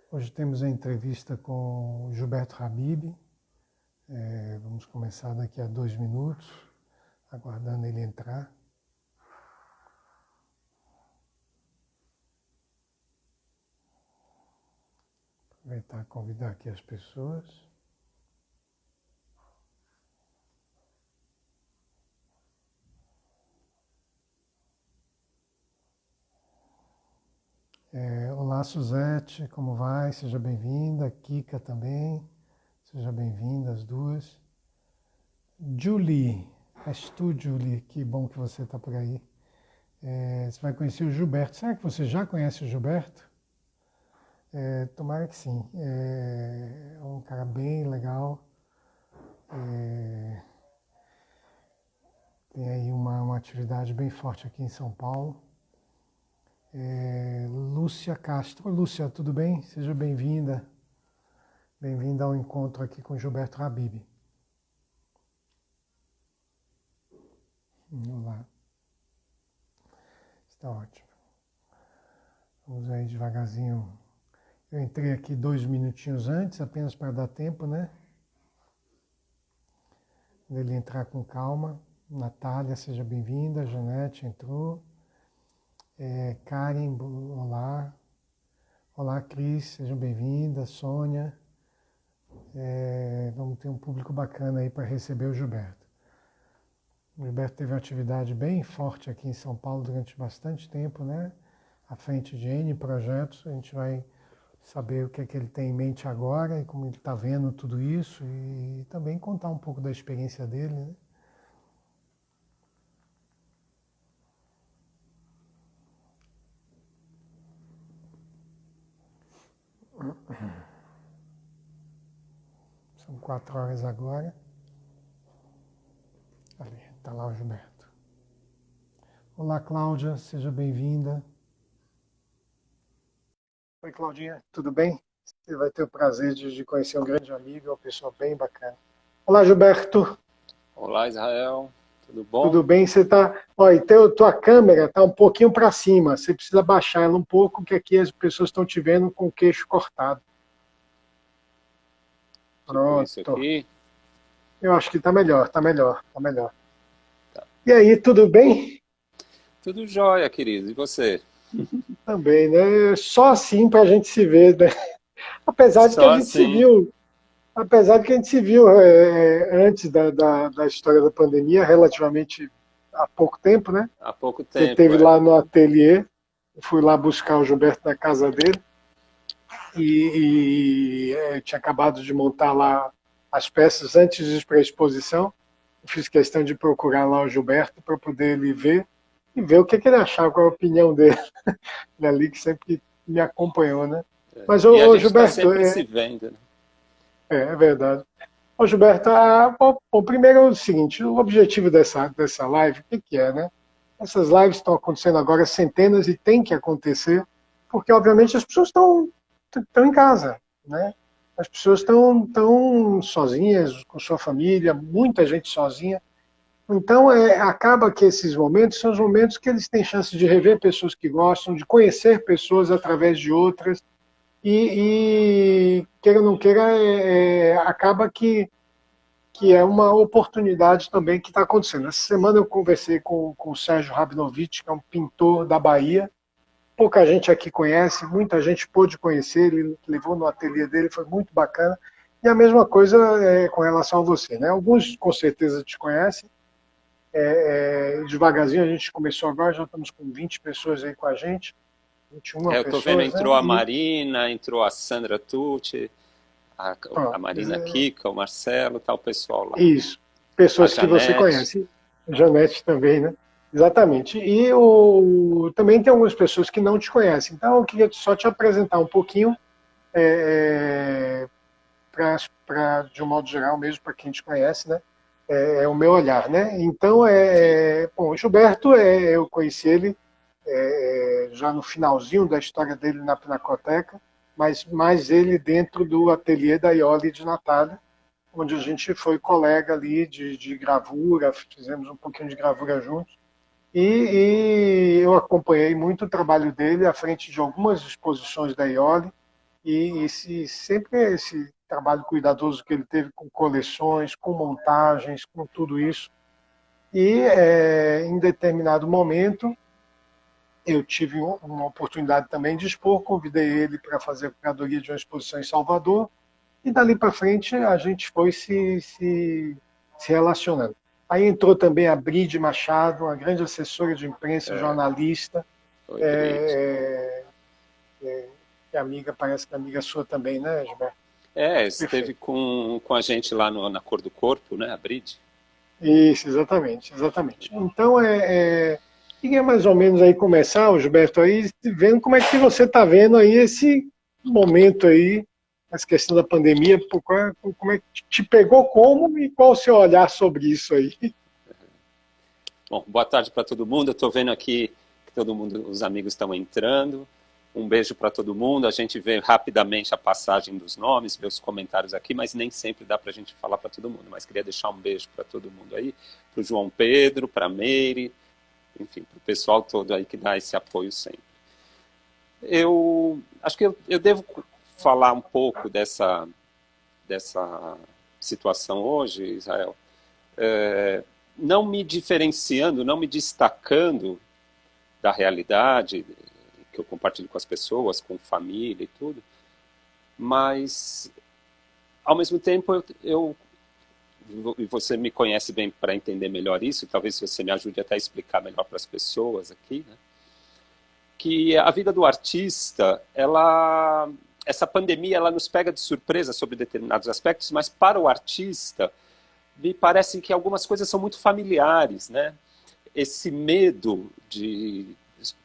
Hoje temos a entrevista com o Gilberto Habib. Vamos começar daqui a 2 minutos, aguardando ele entrar. Aproveitar e convidar aqui as pessoas. Olá, Suzete, como vai? Seja bem-vinda. Kika também, seja bem-vinda, as duas. Julie, és tu, Julie, que bom que você está por aí. Você vai conhecer o Gilberto. Será que você já conhece o Gilberto? Tomara que sim. É um cara bem legal. Tem aí uma atividade bem forte aqui em São Paulo. Lúcia Castro. Lúcia, tudo bem? Seja bem-vinda. Bem-vinda ao encontro aqui com Gilberto Habib. Vamos lá. Está ótimo. Vamos aí devagarzinho. Eu entrei aqui 2 minutinhos antes, apenas para dar tempo, né? Dele entrar com calma. Natália, seja bem-vinda. Janete entrou. Karen, olá. Olá, Cris, sejam bem-vindas. Sônia. Vamos ter um público bacana aí para receber o Gilberto. O Gilberto teve uma atividade bem forte aqui em São Paulo durante bastante tempo, né? À frente de N projetos. A gente vai saber o que é que ele tem em mente agora e como ele está vendo tudo isso e também contar um pouco da experiência dele, né? São 4 horas agora. Ali, está lá o Gilberto. Olá, Cláudia, seja bem-vinda. Oi, Claudinha, tudo bem? Você vai ter o prazer de conhecer um grande amigo, uma pessoa bem bacana. Olá, Gilberto. Olá, Israel. Tudo bom? Tudo bem? Você está... Olha, tua câmera está um pouquinho para cima. Você precisa baixar ela um pouco, que aqui as pessoas estão te vendo com o queixo cortado. Tipo isso Pronto. aqui. Eu acho que está melhor, está melhor, está melhor. Tá. E aí, tudo bem? Tudo jóia, querido. E você? Também, né? Só assim para a gente se ver, né? Apesar de que a Só gente se assim. viu, apesar de que a gente se viu antes da história da pandemia, relativamente há pouco tempo, né? Há pouco Você tempo, esteve lá no ateliê, eu fui lá buscar o Gilberto na casa dele eu tinha acabado de montar lá as peças antes de ir para a exposição. Eu fiz questão de procurar lá o Gilberto para poder ele ver e ver o que ele achava, qual a opinião dele. Ele ali que sempre me acompanhou, né? Mas, E a gente está Gilberto, sempre se vendo, né? é verdade. Ô, Gilberto, bom, primeiro é o seguinte, o objetivo dessa live, o que é, né? Essas lives estão acontecendo agora centenas e tem que acontecer, porque obviamente as pessoas estão em casa, né? As pessoas estão sozinhas, com sua família, muita gente sozinha. Então, acaba que esses momentos são os momentos que eles têm chance de rever pessoas que gostam, de conhecer pessoas através de outras, queira ou não queira, acaba que é uma oportunidade também que está acontecendo. Essa semana eu conversei com o Sérgio Rabinovich, que é um pintor da Bahia. Pouca gente aqui conhece, muita gente pôde conhecer, ele levou no ateliê dele, foi muito bacana. E a mesma coisa com relação a você, né? Alguns com certeza te conhecem. Devagarzinho a gente começou agora, já estamos com 20 pessoas aí com a gente, 21 Eu tô vendo, pessoas, né? entrou a Marina, entrou a Sandra Tucci, a Pronto, Marina Kika, o Marcelo, tá o pessoal lá. isso, A pessoas que você Janete. conhece. Janete também, né? Exatamente. Também tem algumas pessoas que não te conhecem. Então, eu queria só te apresentar um pouquinho, de um modo geral, mesmo para quem te conhece, né? O meu olhar, né? Então, Sim. bom, o Gilberto, eu conheci ele já no finalzinho da história dele na Pinacoteca, mas mais ele dentro do ateliê da Iole de Natália, onde a gente foi colega ali de gravura, fizemos um pouquinho de gravura juntos. Eu acompanhei muito o trabalho dele à frente de algumas exposições da Iole e sempre esse trabalho cuidadoso que ele teve com coleções, com montagens, com tudo isso. E em determinado momento eu tive uma oportunidade também de expor, convidei ele para fazer a curadoria de uma exposição em Salvador, e dali para frente a gente foi se relacionando. Aí entrou também a Bride Machado, uma grande assessora de imprensa, jornalista, que amiga, parece que é amiga sua também, né, Gilberto? Esteve com a gente lá na Cor do Corpo, né, a Bride? Isso, exatamente. Então, queria mais ou menos aí começar, Gilberto, aí vendo como é que você está vendo aí esse momento aí, essa questão da pandemia, como é que te pegou como e qual o seu olhar sobre isso aí? Bom, boa tarde para todo mundo. Eu estou vendo aqui que todo mundo, os amigos estão entrando. Um beijo para todo mundo. A gente vê rapidamente a passagem dos nomes, vê os comentários aqui, mas nem sempre dá para a gente falar para todo mundo. Mas queria deixar um beijo para todo mundo aí, para o João Pedro, para a Meire, enfim, para o pessoal todo aí que dá esse apoio sempre. Eu acho que eu devo falar um pouco dessa situação hoje, Israel, não me diferenciando, não me destacando da realidade que eu compartilho com as pessoas, com família e tudo, mas ao mesmo tempo e você me conhece bem para entender melhor isso, talvez você me ajude até a explicar melhor para as pessoas aqui, né? Que a vida do artista, essa pandemia, ela nos pega de surpresa sobre determinados aspectos, mas para o artista, me parece que algumas coisas são muito familiares, né? Esse medo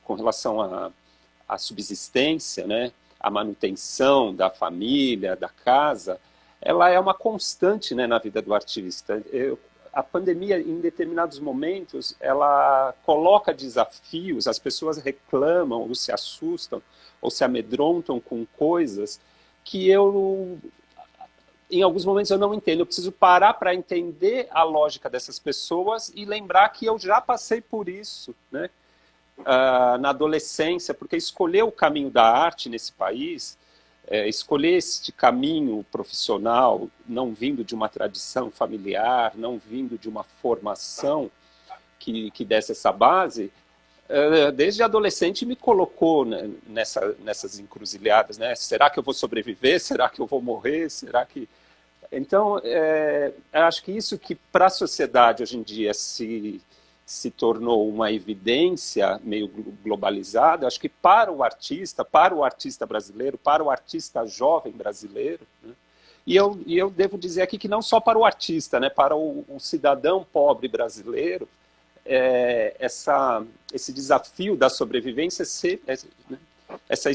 com relação à subsistência, né? A manutenção da família, da casa, ela é uma constante, né, na vida do artista. A pandemia, em determinados momentos, ela coloca desafios, as pessoas reclamam, ou se assustam, ou se amedrontam com coisas que em alguns momentos eu não entendo. Eu preciso parar para entender a lógica dessas pessoas e lembrar que eu já passei por isso, né? Na adolescência, porque escolher o caminho da arte nesse país, escolher este caminho profissional, não vindo de uma tradição familiar, não vindo de uma formação que desse essa base, desde adolescente me colocou, né, nessas encruzilhadas, né? Será que eu vou sobreviver? Será que eu vou morrer? Será que... Então, eu acho que isso que para a sociedade hoje em dia se tornou uma evidência meio globalizada, acho que para o artista brasileiro, para o artista jovem brasileiro, né? E eu devo dizer aqui que não só para o artista, né, para o cidadão pobre brasileiro, esse desafio da sobrevivência né, essa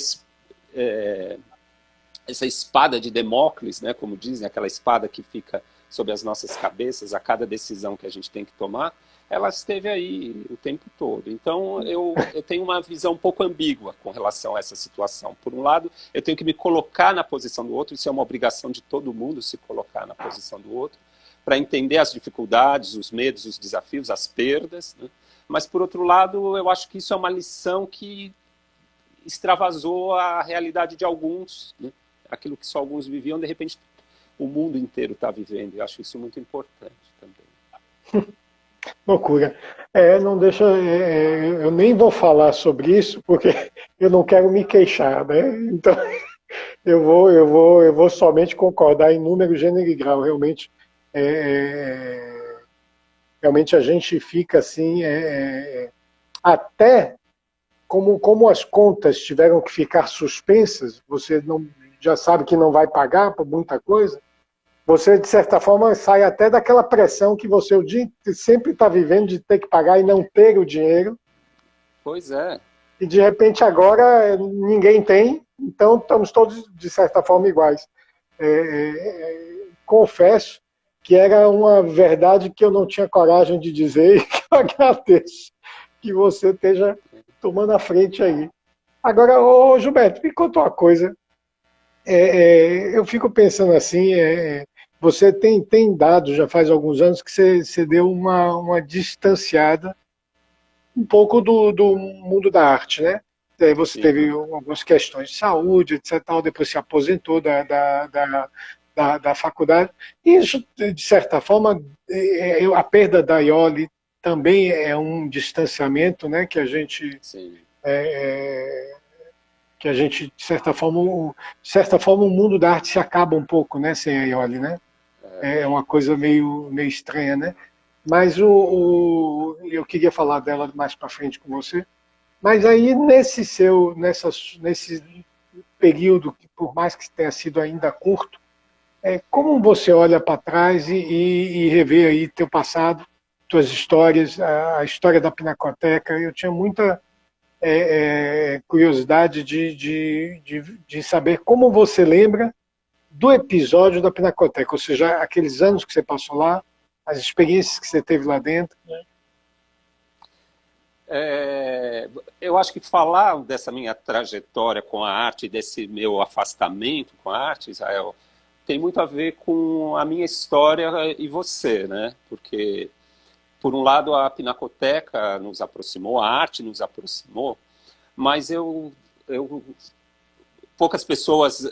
espada de Damocles, né, como dizem, aquela espada que fica sobre as nossas cabeças a cada decisão que a gente tem que tomar, ela esteve aí o tempo todo. Então, eu tenho uma visão um pouco ambígua com relação a essa situação. Por um lado, eu tenho que me colocar na posição do outro, isso é uma obrigação de todo mundo, se colocar na posição do outro, para entender as dificuldades, os medos, os desafios, as perdas, né? Mas, por outro lado, eu acho que isso é uma lição que extravasou a realidade de alguns, né? Aquilo que só alguns viviam, de repente, o mundo inteiro está vivendo. Eu acho isso muito importante também. Loucura. Não deixa, eu nem vou falar sobre isso, porque eu não quero me queixar, né? Então, eu vou somente concordar em número, gênero e grau. Realmente, realmente a gente fica assim, até como as contas tiveram que ficar suspensas, você já sabe que não vai pagar por muita coisa, você, de certa forma, sai até daquela pressão que você sempre está vivendo de ter que pagar e não ter o dinheiro. Pois é. E, de repente, agora ninguém tem, então estamos todos, de certa forma, iguais. Confesso que era uma verdade que eu não tinha coragem de dizer e que eu agradeço que você esteja tomando a frente aí. Agora, ô Gilberto, me conta uma coisa. Eu fico pensando assim, você tem dado, já faz alguns anos, que você deu uma distanciada um pouco do mundo da arte, né? você sim, teve algumas questões de saúde, etc. Tal, depois se aposentou da faculdade. E isso, de certa forma, a perda da Iole também é um distanciamento, né, sim. é, que a gente, de certa forma, o mundo da arte se acaba um pouco, né, sem a Iole, né? É uma coisa meio estranha, né? Mas eu queria falar dela mais para frente com você. Mas aí nesse período, que por mais que tenha sido ainda curto, como você olha para trás e revê aí teu passado, tuas histórias, a história da Pinacoteca? Eu tinha muita curiosidade de saber como você lembra do episódio da Pinacoteca, ou seja, aqueles anos que você passou lá, as experiências que você teve lá dentro. É, eu acho que falar dessa minha trajetória com a arte, desse meu afastamento com a arte, Israel, tem muito a ver com a minha história e você, né? Porque, por um lado, a Pinacoteca nos aproximou, a arte nos aproximou, mas poucas pessoas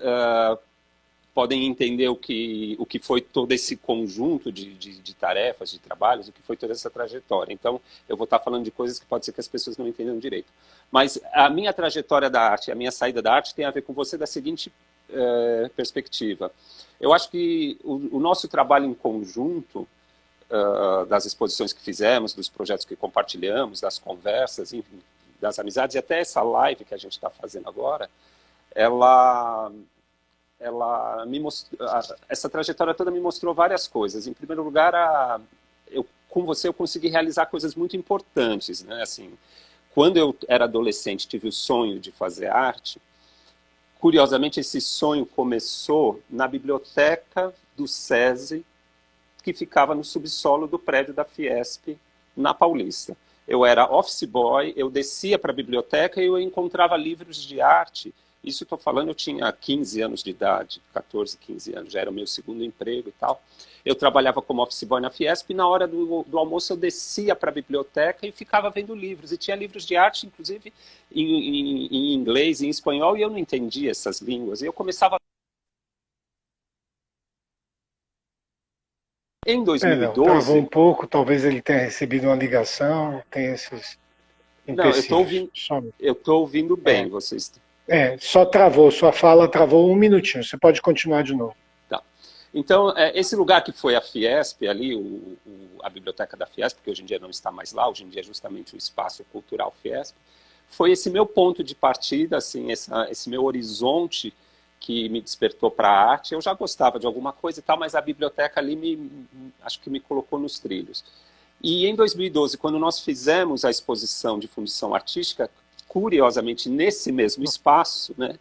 podem entender o que foi todo esse conjunto de tarefas, de trabalhos, o que foi toda essa trajetória. Então, eu vou estar falando de coisas que pode ser que as pessoas não entendam direito. Mas a minha trajetória da arte, a minha saída da arte tem a ver com você da seguinte perspectiva. Eu acho que o nosso trabalho em conjunto, das exposições que fizemos, dos projetos que compartilhamos, das conversas, enfim, das amizades, e até essa live que a gente está fazendo agora, ela essa trajetória toda me mostrou várias coisas. Em primeiro lugar, com você eu consegui realizar coisas muito importantes, né? Assim, quando eu era adolescente, tive o sonho de fazer arte. Curiosamente, esse sonho começou na biblioteca do SESI, que ficava no subsolo do prédio da Fiesp, na Paulista. Eu era office boy, eu descia para a biblioteca e eu encontrava livros de arte. Isso estou falando, eu tinha 15 anos de idade, 14, 15 anos, já era o meu segundo emprego e tal. Eu trabalhava como office boy na Fiesp e na hora do almoço eu descia para a biblioteca e ficava vendo livros. E tinha livros de arte, inclusive, em inglês e em espanhol, e eu não entendia essas línguas. E eu começava. Em Não, travou um 2012, pouco, talvez ele tenha recebido uma ligação, tem esses não, empecilhos. Só, eu estou ouvindo bem, vocês. só travou, sua fala travou um minutinho. Você pode continuar de novo. Tá. Então, esse lugar que foi a Fiesp, ali, a biblioteca da Fiesp, que hoje em dia não está mais lá, hoje em dia é justamente o espaço cultural Fiesp, foi esse meu ponto de partida, assim, esse meu horizonte que me despertou para a arte. Eu já gostava de alguma coisa e tal, mas a biblioteca ali acho que me colocou nos trilhos. E em 2012, quando nós fizemos a exposição de fundição artística, curiosamente nesse mesmo espaço, né,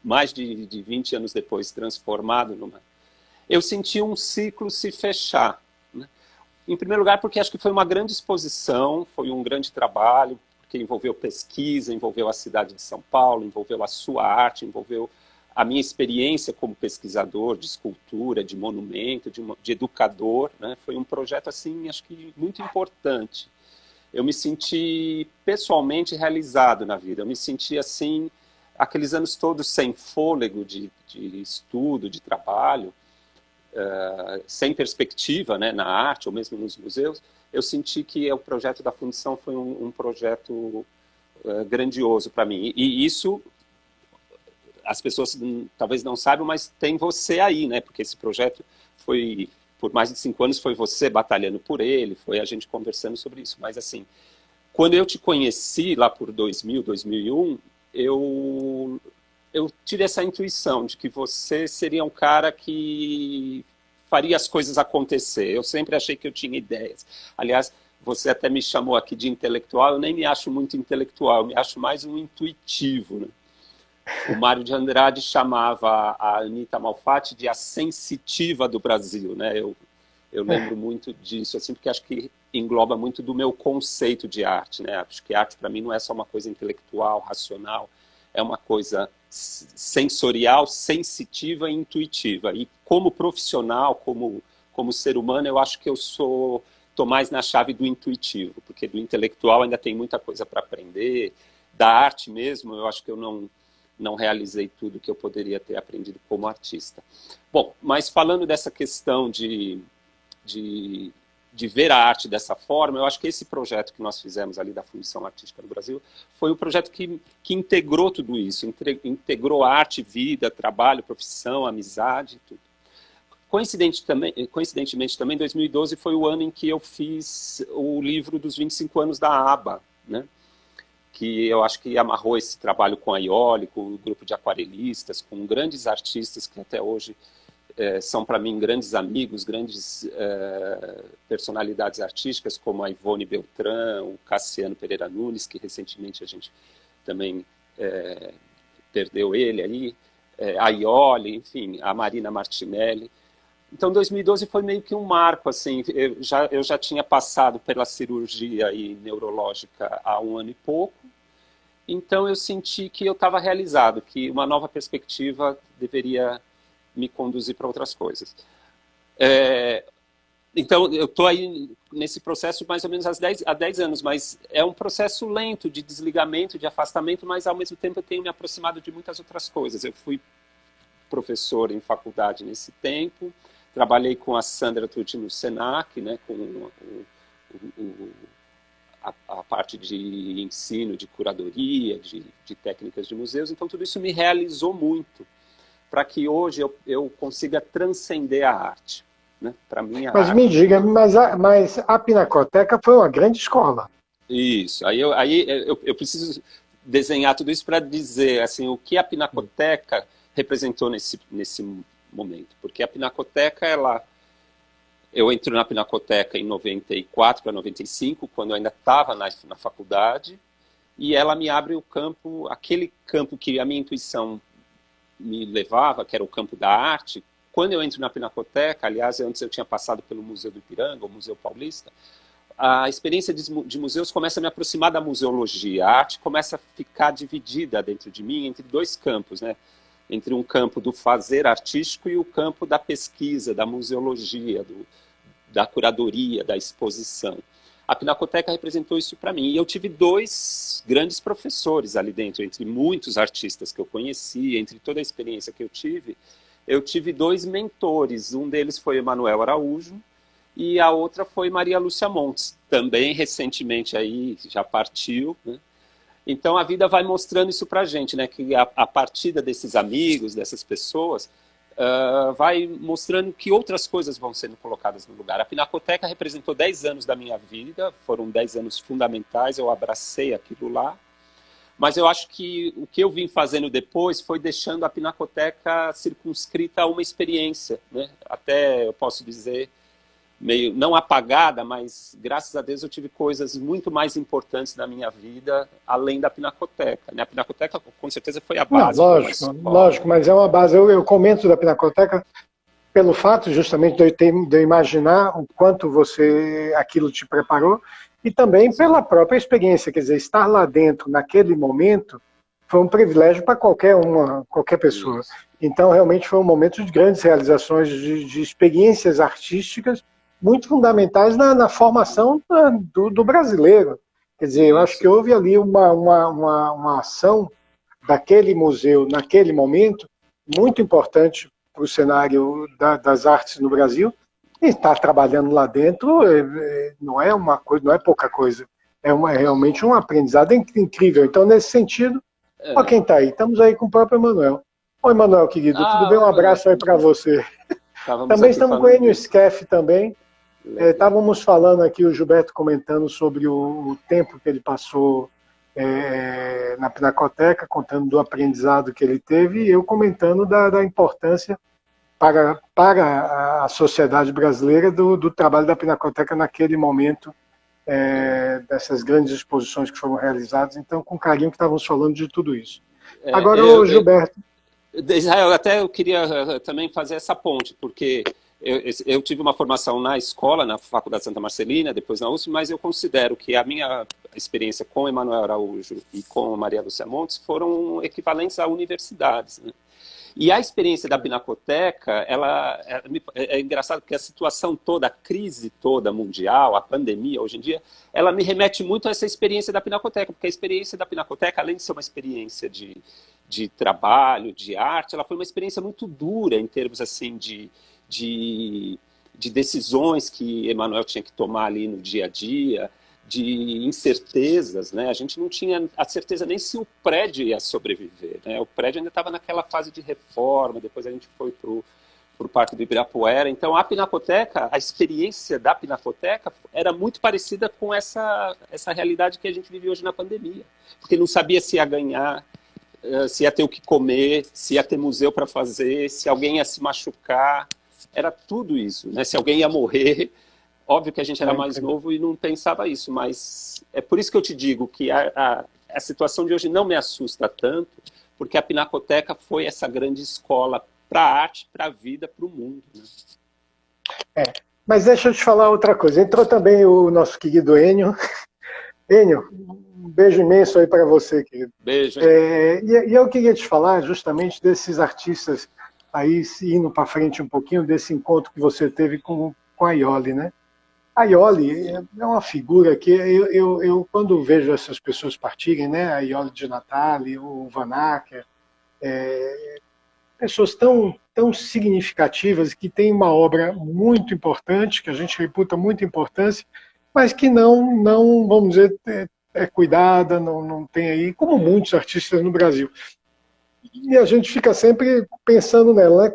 mais de 20 anos depois, transformado numa... Eu senti um ciclo se fechar. Né? Em primeiro lugar, porque acho que foi uma grande exposição, foi um grande trabalho, porque envolveu pesquisa, envolveu a cidade de São Paulo, envolveu a sua arte, envolveu a minha experiência como pesquisador de escultura, de monumento, de educador. Né? Foi um projeto, assim, acho que muito importante. Eu me senti pessoalmente realizado na vida, eu me senti, assim, aqueles anos todos sem fôlego de estudo, de trabalho, sem perspectiva, né, na arte ou mesmo nos museus. Eu senti que o projeto da Fundição foi um projeto grandioso para mim. E isso as pessoas talvez não saibam, mas tem você aí, né? Porque esse projeto foi, por mais de 5 anos, foi você batalhando por ele, foi a gente conversando sobre isso. Mas, assim, quando eu te conheci, lá por 2000, 2001, eu tive essa intuição de que você seria um cara que faria as coisas acontecer. Eu sempre achei que eu tinha ideias. Aliás, você até me chamou aqui de intelectual, eu nem me acho muito intelectual, eu me acho mais um intuitivo, né? O Mário de Andrade chamava a Anita Malfatti de a sensitiva do Brasil, né? Eu lembro muito disso, assim, porque acho que engloba muito do meu conceito de arte, né? Acho que arte para mim não é só uma coisa intelectual, racional, é uma coisa sensorial, sensitiva e intuitiva. E como profissional, como ser humano, eu acho que eu estou mais na chave do intuitivo, porque do intelectual ainda tem muita coisa para aprender, da arte mesmo, eu acho que eu não realizei tudo que eu poderia ter aprendido como artista. Bom, mas falando dessa questão de ver a arte dessa forma, eu acho que esse projeto que nós fizemos ali da Fundição Artística no Brasil foi um projeto que integrou tudo isso, integrou arte, vida, trabalho, profissão, amizade, tudo. Coincidentemente também, 2012 foi o ano em que eu fiz o livro dos 25 anos da ABBA, né? Que eu acho que amarrou esse trabalho com a Iole, com o grupo de aquarelistas, com grandes artistas que até hoje são para mim grandes amigos, grandes personalidades artísticas, como a Ivone Beltrán, o Cassiano Pereira Nunes, que recentemente a gente também perdeu ele aí, a Iole, enfim, a Marina Martinelli. Então, 2012 foi meio que um marco, assim, eu já tinha passado pela cirurgia neurológica há 1 ano e pouco, então eu senti que eu estava realizado, que uma nova perspectiva deveria me conduzir para outras coisas. Então, eu estou aí nesse processo mais ou menos há 10 anos, mas é um processo lento de desligamento, de afastamento, mas ao mesmo tempo eu tenho me aproximado de muitas outras coisas. Eu fui professor em faculdade nesse tempo, trabalhei com a Sandra Tucci no Senac, né, com a parte de ensino, de curadoria, de técnicas de museus, então tudo isso me realizou muito, para que hoje eu consiga transcender a arte. Né? Para mim, mas me diga, mas a Pinacoteca foi uma grande escola. Isso, aí eu preciso desenhar tudo isso para dizer assim, o que a Pinacoteca representou nesse momento, porque a Pinacoteca, eu entro na Pinacoteca em 94 para 95, quando eu ainda estava na faculdade, e ela me abre o campo, aquele campo que a minha intuição me levava, que era o campo da arte. Quando eu entro na Pinacoteca, aliás, antes eu tinha passado pelo Museu do Ipiranga, o Museu Paulista, a experiência de museus começa a me aproximar da museologia. A arte começa a ficar dividida dentro de mim entre 2 campos, né? Entre um campo do fazer artístico e o campo da pesquisa, da museologia, da curadoria, da exposição. A Pinacoteca representou isso para mim. E eu tive 2 grandes professores ali dentro, entre muitos artistas que eu conheci, entre toda a experiência que eu tive 2 mentores. Um deles foi Emanuel Araújo e a outra foi Maria Lúcia Montes, também recentemente aí já partiu, né? Então a vida vai mostrando isso para a gente, né? Que a partida desses amigos, dessas pessoas, vai mostrando que outras coisas vão sendo colocadas no lugar. A Pinacoteca representou 10 anos da minha vida, foram 10 anos fundamentais, eu abracei aquilo lá, mas eu acho que o que eu vim fazendo depois foi deixando a Pinacoteca circunscrita a uma experiência, né? Até eu posso dizer, meio não apagada, mas graças a Deus eu tive coisas muito mais importantes na minha vida, além da Pinacoteca. Né? A Pinacoteca, com certeza, foi a base. Não, lógico, mas é uma base. Eu comento da Pinacoteca pelo fato, justamente, de eu imaginar o quanto aquilo te preparou, e também pela própria experiência. Quer dizer, estar lá dentro, naquele momento, foi um privilégio para qualquer pessoa. Isso. Então, realmente, foi um momento de grandes realizações, de experiências artísticas, muito fundamentais na formação do brasileiro. Quer dizer, eu acho que houve ali uma ação daquele museu, naquele momento, muito importante para o cenário das artes no Brasil, e estar trabalhando lá dentro não é uma coisa, não é pouca coisa, é realmente um aprendizado incrível. Então, nesse sentido, olha quem está aí, estamos aí com o próprio Emanuel. Oi, Emanuel, querido, tudo bem? Um abraço aí para você. Também estamos com ele no SCAF também. Estávamos falando aqui, o Gilberto comentando sobre o tempo que ele passou na Pinacoteca, contando do aprendizado que ele teve, e eu comentando da importância para a sociedade brasileira do trabalho da Pinacoteca naquele momento, dessas grandes exposições que foram realizadas. Então, com carinho que estávamos falando de tudo isso. Agora, o Gilberto. Israel, até eu queria também fazer essa ponte, porque eu tive uma formação na escola, na Faculdade Santa Marcelina, depois na USP, mas eu considero que a minha experiência com Emanuel Araújo e com Maria Lúcia Montes foram equivalentes a universidades. Né? E a experiência da Pinacoteca, é engraçado porque a situação toda, a crise toda mundial, a pandemia hoje em dia, ela me remete muito a essa experiência da Pinacoteca, porque a experiência da Pinacoteca, além de ser uma experiência de trabalho, de arte, ela foi uma experiência muito dura em termos assim de decisões que Emanuel tinha que tomar ali no dia a dia, de incertezas, né? A gente não tinha a certeza nem se o prédio ia sobreviver, né? O prédio ainda estava naquela fase de reforma, depois a gente foi para o Parque do Ibirapuera. Então, a Pinacoteca, a experiência da Pinacoteca era muito parecida com essa realidade que a gente vive hoje na pandemia, porque não sabia se ia ganhar, se ia ter o que comer, se ia ter museu para fazer, se alguém ia se machucar, era tudo isso, né? Se alguém ia morrer. Óbvio que a gente era mais novo e não pensava isso, mas é por isso que eu te digo que a situação de hoje não me assusta tanto, porque a Pinacoteca foi essa grande escola para a arte, para a vida, para o mundo. Né? Mas deixa eu te falar outra coisa. Entrou também o nosso querido Enio. Enio, um beijo imenso aí para você, querido. Beijo. E eu queria te falar justamente desses artistas aí, indo para frente um pouquinho, desse encontro que você teve com a Iole, né? A Iole é uma figura que eu quando vejo essas pessoas partirem, né, a Iole de Natale, o Van Acker, pessoas tão significativas que têm uma obra muito importante, que a gente reputa muita importância, mas que não vamos dizer, é cuidada, não tem aí, como muitos artistas no Brasil. E a gente fica sempre pensando nela, né?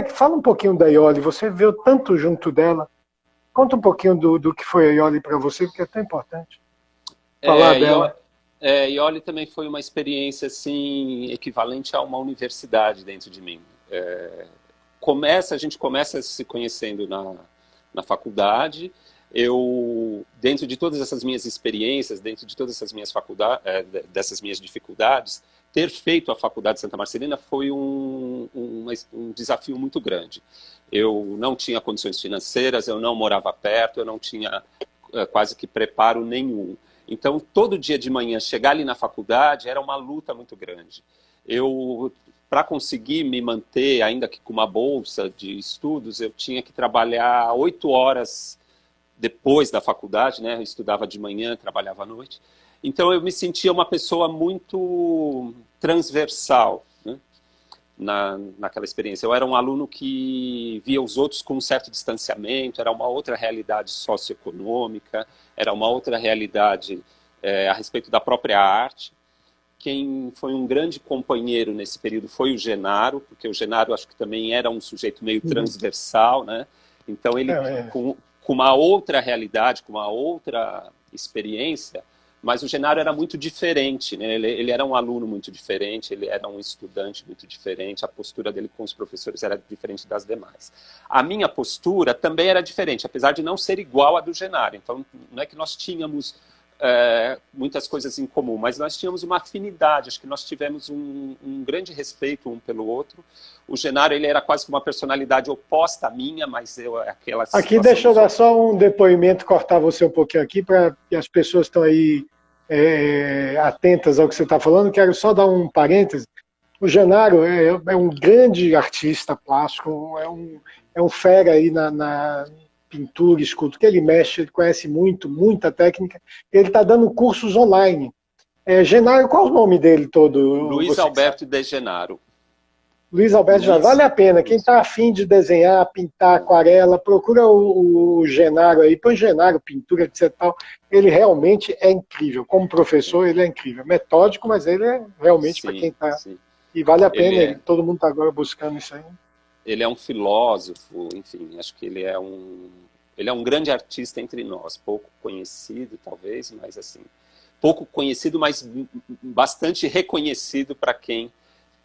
Fala um pouquinho da Iole, você viu tanto junto dela. Conta um pouquinho do que foi a Iole para você, porque é tão importante falar dela. Iole também foi uma experiência assim, equivalente a uma universidade dentro de mim. A gente começa se conhecendo na faculdade. Dentro de todas essas minhas experiências, dentro de todas essas minhas dessas minhas dificuldades, ter feito a Faculdade de Santa Marcelina foi um desafio muito grande. Eu não tinha condições financeiras, eu não morava perto, eu não tinha quase que preparo nenhum. Então, todo dia de manhã, chegar ali na faculdade era uma luta muito grande. Para conseguir me manter, ainda que com uma bolsa de estudos, eu tinha que trabalhar 8 horas depois da faculdade, né? Eu estudava de manhã, trabalhava à noite. Então, eu me sentia uma pessoa muito transversal, né? Naquela experiência. Eu era um aluno que via os outros com um certo distanciamento, era uma outra realidade socioeconômica, era uma outra realidade a respeito da própria arte. Quem foi um grande companheiro nesse período foi o Genaro, porque o Genaro acho que também era um sujeito meio transversal, né? Então ele, com uma outra realidade, com uma outra experiência, mas o Genaro era muito diferente, né? Ele era um aluno muito diferente, ele era um estudante muito diferente, a postura dele com os professores era diferente das demais. A minha postura também era diferente, apesar de não ser igual à do Genaro. Então, não é que nós tínhamos muitas coisas em comum, mas nós tínhamos uma afinidade, acho que nós tivemos um grande respeito um pelo outro. O Genaro, ele era quase que uma personalidade oposta à minha, mas aquela situação... Aqui, deixa eu dar só um depoimento, cortar você um pouquinho aqui, para que as pessoas estão aí atentas ao que você está falando. Quero só dar um parêntese. O Genaro é um grande artista plástico, é um fera aí na pintura, escultura, que ele mexe, ele conhece muita técnica. Ele está dando cursos online. Genaro, qual é o nome dele todo? Luiz Alberto de Genaro. Luiz Alberto Genaro, vale a pena. Quem está afim de desenhar, pintar, aquarela, procura o Genaro aí, põe Genaro, pintura, etc. Tal. Ele realmente é incrível. Como professor, ele é incrível. Metódico, mas ele é realmente para quem está... E vale a pena, todo mundo está agora buscando isso aí. Ele é um filósofo, enfim, acho que ele é um grande artista entre nós, pouco conhecido talvez, mas assim, pouco conhecido, mas bastante reconhecido para quem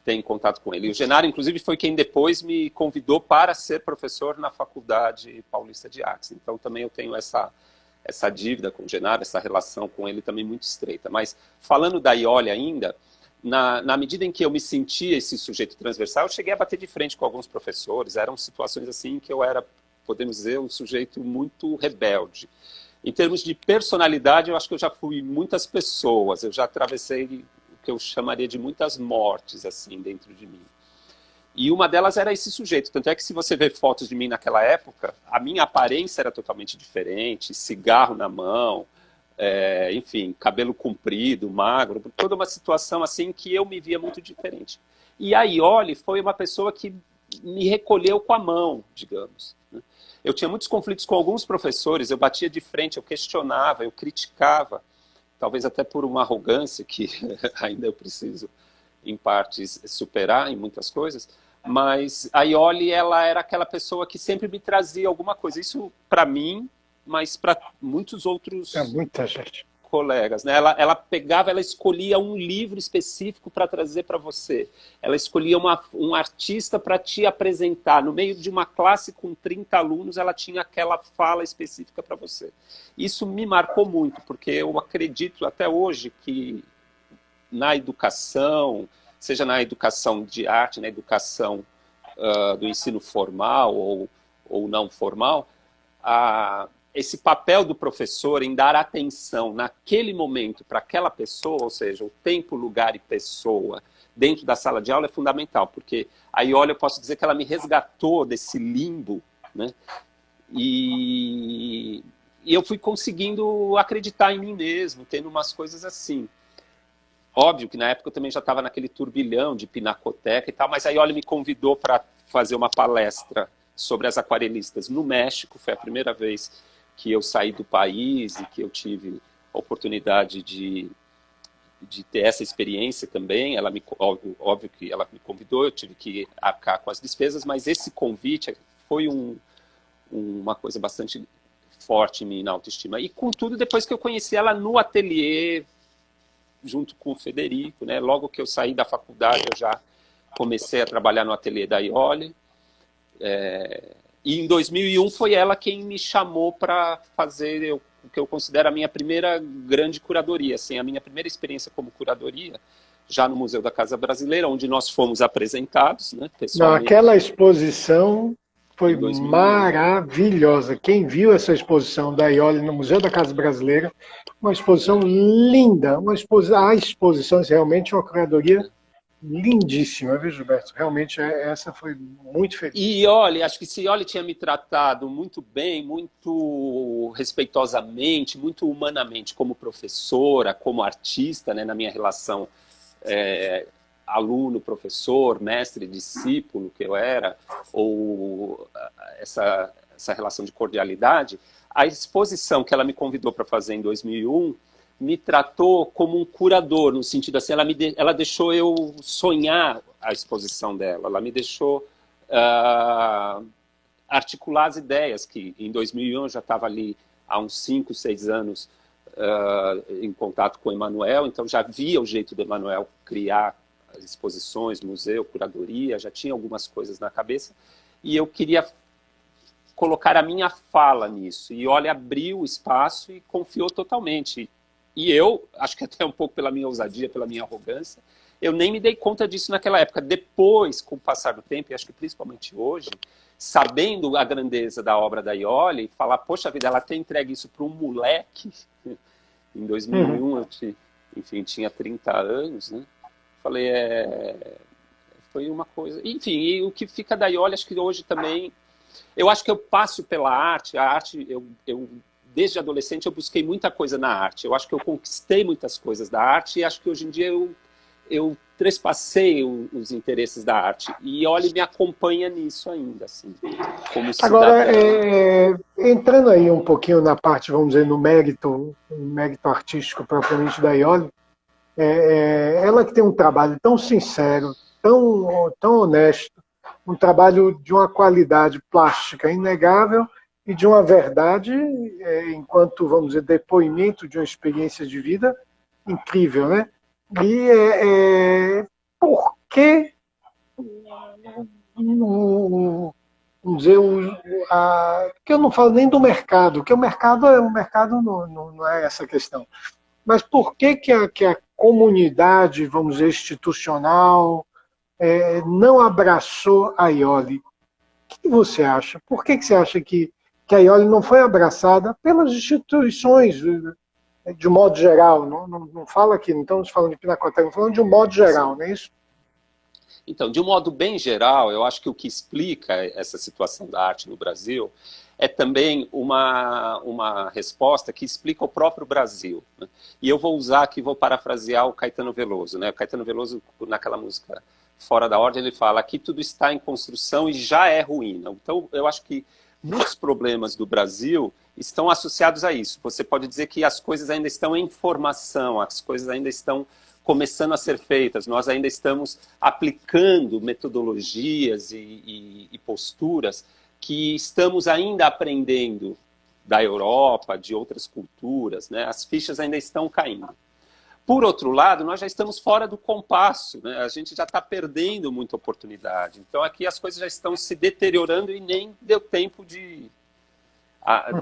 tem contato com ele. E o Genaro, inclusive, foi quem depois me convidou para ser professor na Faculdade Paulista de Artes. Então também eu tenho essa dívida com o Genaro, essa relação com ele também muito estreita. Mas falando da Iole ainda, na medida em que eu me sentia esse sujeito transversal, eu cheguei a bater de frente com alguns professores. Eram situações assim que eu era, podemos dizer, um sujeito muito rebelde. Em termos de personalidade, eu acho que eu já fui muitas pessoas. Eu já atravessei o que eu chamaria de muitas mortes, assim, dentro de mim. E uma delas era esse sujeito. Tanto é que se você ver fotos de mim naquela época, a minha aparência era totalmente diferente, cigarro na mão, enfim, cabelo comprido, magro, toda uma situação assim que eu me via muito diferente. E a Iole foi uma pessoa que me recolheu com a mão, digamos. Eu tinha muitos conflitos com alguns professores, eu batia de frente, eu questionava, eu criticava, talvez até por uma arrogância que ainda eu preciso, em partes, superar em muitas coisas, mas a Iole, ela era aquela pessoa que sempre me trazia alguma coisa. Isso para mim, mas para muitos outros muita gente. colegas, né? Ela pegava, ela escolhia um livro específico para trazer para você. Ela escolhia um artista para te apresentar. No meio de uma classe com 30 alunos, ela tinha aquela fala específica para você. Isso me marcou muito, porque eu acredito até hoje que na educação, seja na educação de arte, na educação do ensino formal ou não formal, esse papel do professor em dar atenção naquele momento para aquela pessoa, ou seja, o tempo, lugar e pessoa dentro da sala de aula é fundamental, porque aí, olha, eu posso dizer que ela me resgatou desse limbo, né? E eu fui conseguindo acreditar em mim mesmo, tendo umas coisas assim. Óbvio que na época eu também já estava naquele turbilhão de pinacoteca e tal, mas aí, olha, me convidou para fazer uma palestra sobre as aquarelistas no México. Foi a primeira vez que eu saí do país e que eu tive a oportunidade de ter essa experiência também. Óbvio que ela me convidou, eu tive que arcar com as despesas, mas esse convite foi uma coisa bastante forte em mim, na autoestima. E, contudo, depois que eu conheci ela no ateliê, junto com o Federico, né? Logo que eu saí da faculdade, eu já comecei a trabalhar no ateliê da Iole. E em 2001 foi ela quem me chamou para fazer o que eu considero a minha primeira grande curadoria, assim, a minha primeira experiência como curadoria, já no Museu da Casa Brasileira, onde nós fomos apresentados, né, pessoalmente. Aquela exposição foi maravilhosa. Quem viu essa exposição da Iole no Museu da Casa Brasileira, uma exposição linda, a exposição é realmente uma curadoria lindíssima, viu, Gilberto? Realmente essa foi muito feliz. E olha, acho que se Iole tinha me tratado muito bem, muito respeitosamente, muito humanamente, como professora, como artista, né, na minha relação aluno, professor, mestre, discípulo que eu era, ou essa relação de cordialidade, a exposição que ela me convidou para fazer em 2001 me tratou como um curador, no sentido assim, ela deixou eu sonhar a exposição dela, ela me deixou articular as ideias, que em 2001 eu já estava ali há uns 5, 6 anos em contato com o Emanuel, então já via o jeito do Emanuel criar as exposições, museu, curadoria, já tinha algumas coisas na cabeça, e eu queria colocar a minha fala nisso, e olha, abriu o espaço e confiou totalmente. E eu, acho que até um pouco pela minha ousadia, pela minha arrogância, eu nem me dei conta disso naquela época. Depois, com o passar do tempo, e acho que principalmente hoje, sabendo a grandeza da obra da Iole, falar, poxa vida, ela tem entregue isso para um moleque. Em 2001, eu tinha 30 anos, né? Falei, foi uma coisa... Enfim, e o que fica da Iole, acho que hoje também... Eu acho que eu passo pela arte, a arte, desde adolescente eu busquei muita coisa na arte. Eu acho que eu conquistei muitas coisas da arte e acho que hoje em dia eu trespassei os interesses da arte. E Iole me acompanha nisso ainda, assim, como cidadão. Agora, entrando aí um pouquinho na parte, vamos dizer, no mérito artístico propriamente da Iole, ela que tem um trabalho tão sincero, tão honesto, um trabalho de uma qualidade plástica inegável e de uma verdade, enquanto, vamos dizer, depoimento de uma experiência de vida incrível, né? E por que, vamos dizer, que eu não falo nem do mercado, porque o mercado não é essa questão, mas por que a comunidade, vamos dizer, institucional, não abraçou a Iole? O que você acha? Por que você acha que a Iole não foi abraçada pelas instituições de um modo geral, não fala aqui, não estamos falando de Pinacoteca, estamos falando de um modo geral, não é isso? Então, de um modo bem geral, eu acho que o que explica essa situação da arte no Brasil é também uma resposta que explica o próprio Brasil, né? E eu vou usar aqui, vou parafrasear o Caetano Veloso, né? O Caetano Veloso, naquela música Fora da Ordem, ele fala que tudo está em construção e já é ruína. Então, eu acho que muitos problemas do Brasil estão associados a isso. Você pode dizer que as coisas ainda estão em formação, as coisas ainda estão começando a ser feitas, nós ainda estamos aplicando metodologias e posturas que estamos ainda aprendendo da Europa, de outras culturas, né? As fichas ainda estão caindo. Por outro lado, nós já estamos fora do compasso, né? A gente já está perdendo muita oportunidade. Então aqui as coisas já estão se deteriorando e nem deu tempo de...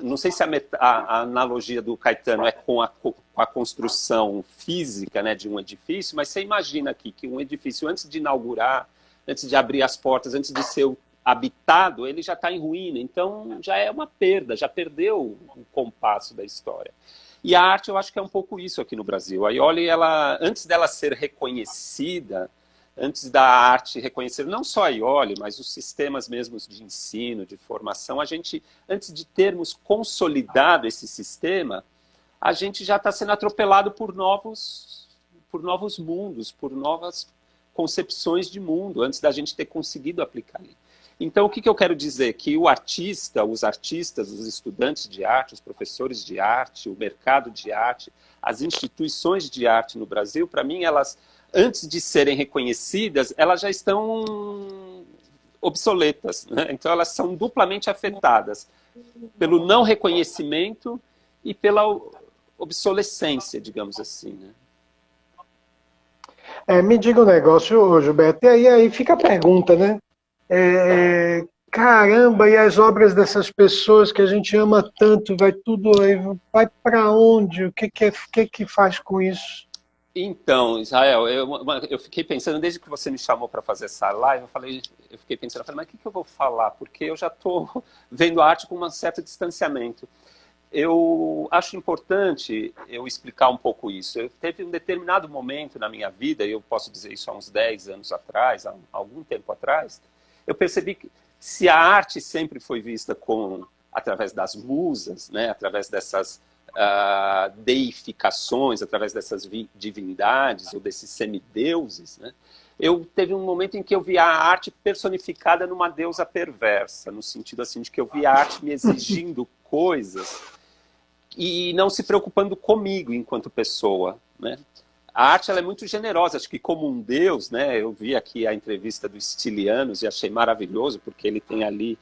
não sei se a analogia do Caetano é com a construção física, né, de um edifício, mas você imagina aqui que um edifício, antes de inaugurar, antes de abrir as portas, antes de ser habitado, ele já está em ruína. Então já é uma perda, já perdeu o compasso da história. E a arte, eu acho que é um pouco isso aqui no Brasil. A Iole, ela, antes dela ser reconhecida, antes da arte reconhecer não só a Iole, mas os sistemas mesmos de ensino, de formação, a gente, antes de termos consolidado esse sistema, a gente já está sendo atropelado por novos mundos, por novas concepções de mundo, antes da gente ter conseguido aplicar ali. Então, o que eu quero dizer? Que o artista, os artistas, os estudantes de arte, os professores de arte, o mercado de arte, as instituições de arte no Brasil, para mim, elas, antes de serem reconhecidas, elas já estão obsoletas, né? Então, elas são duplamente afetadas pelo não reconhecimento e pela obsolescência, digamos assim, né? Me diga um negócio, Gilberto, e aí fica a pergunta, né? Caramba, e as obras dessas pessoas que a gente ama tanto, vai tudo aí, vai para onde? O que faz com isso? Então, Israel, eu fiquei pensando, desde que você me chamou para fazer essa live, eu fiquei pensando, mas o que eu vou falar? Porque eu já estou vendo a arte com um certo distanciamento. Eu acho importante eu explicar um pouco isso. Teve um determinado momento na minha vida, e eu posso dizer isso há uns 10 anos atrás, há algum tempo atrás, eu percebi que se a arte sempre foi vista através das musas, né, através dessas deificações, através dessas divindades ou desses semideuses, né, teve um momento em que eu vi a arte personificada numa deusa perversa, no sentido assim de que eu vi a arte me exigindo coisas e não se preocupando comigo enquanto pessoa, né? A arte ela é muito generosa, acho que como um deus, né? Eu vi aqui a entrevista do Stilianos e achei maravilhoso, porque ele tem ali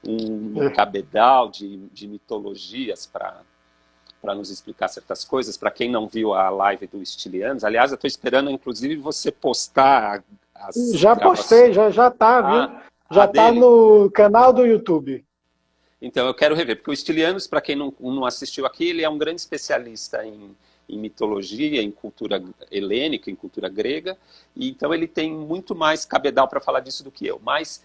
um cabedal de mitologias para nos explicar certas coisas. Para quem não viu a live do Stilianos, aliás, eu estou esperando, inclusive, você postar as Já postei, já tá, viu? Já tá no canal do YouTube. Então, eu quero rever, porque o Stilianos, para quem não assistiu aqui, ele é um grande especialista em mitologia, em cultura helênica, em cultura grega, e então ele tem muito mais cabedal para falar disso do que eu. Mas,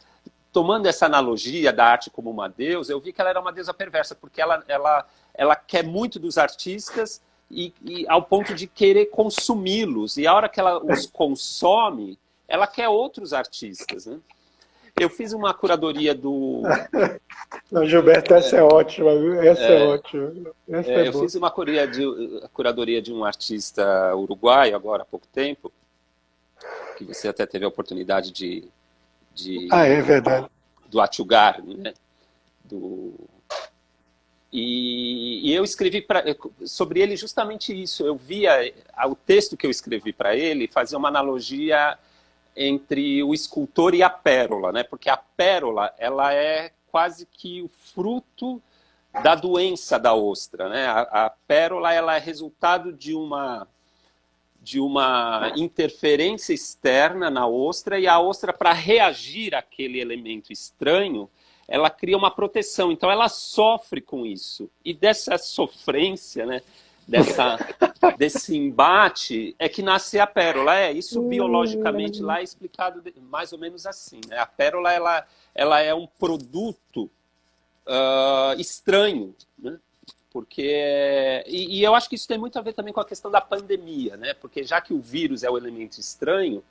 tomando essa analogia da arte como uma deusa, eu vi que ela era uma deusa perversa, porque ela quer muito dos artistas e ao ponto de querer consumi-los, e a hora que ela os consome, ela quer outros artistas, né? Eu fiz uma curadoria do... Não, Gilberto, essa é ótima, essa é ótima. Eu fiz uma curadoria de um artista uruguaio, agora há pouco tempo, que você até teve a oportunidade de é verdade. Do Atchugar, né? E eu escrevi sobre ele justamente isso. Eu via o texto que eu escrevi para ele fazia uma analogia entre o escultor e a pérola, né? Porque a pérola ela é quase que o fruto da doença da ostra, né? A pérola ela é resultado de uma interferência externa na ostra, e a ostra, para reagir àquele elemento estranho, ela cria uma proteção. Então ela sofre com isso. E dessa sofrência, né? Desse embate é que nasce a pérola. Isso biologicamente lá é explicado mais ou menos assim, né? A pérola ela é um produto estranho, né? porque e eu acho que isso tem muito a ver também com a questão da pandemia, né? Porque já que o vírus é o elemento estranho,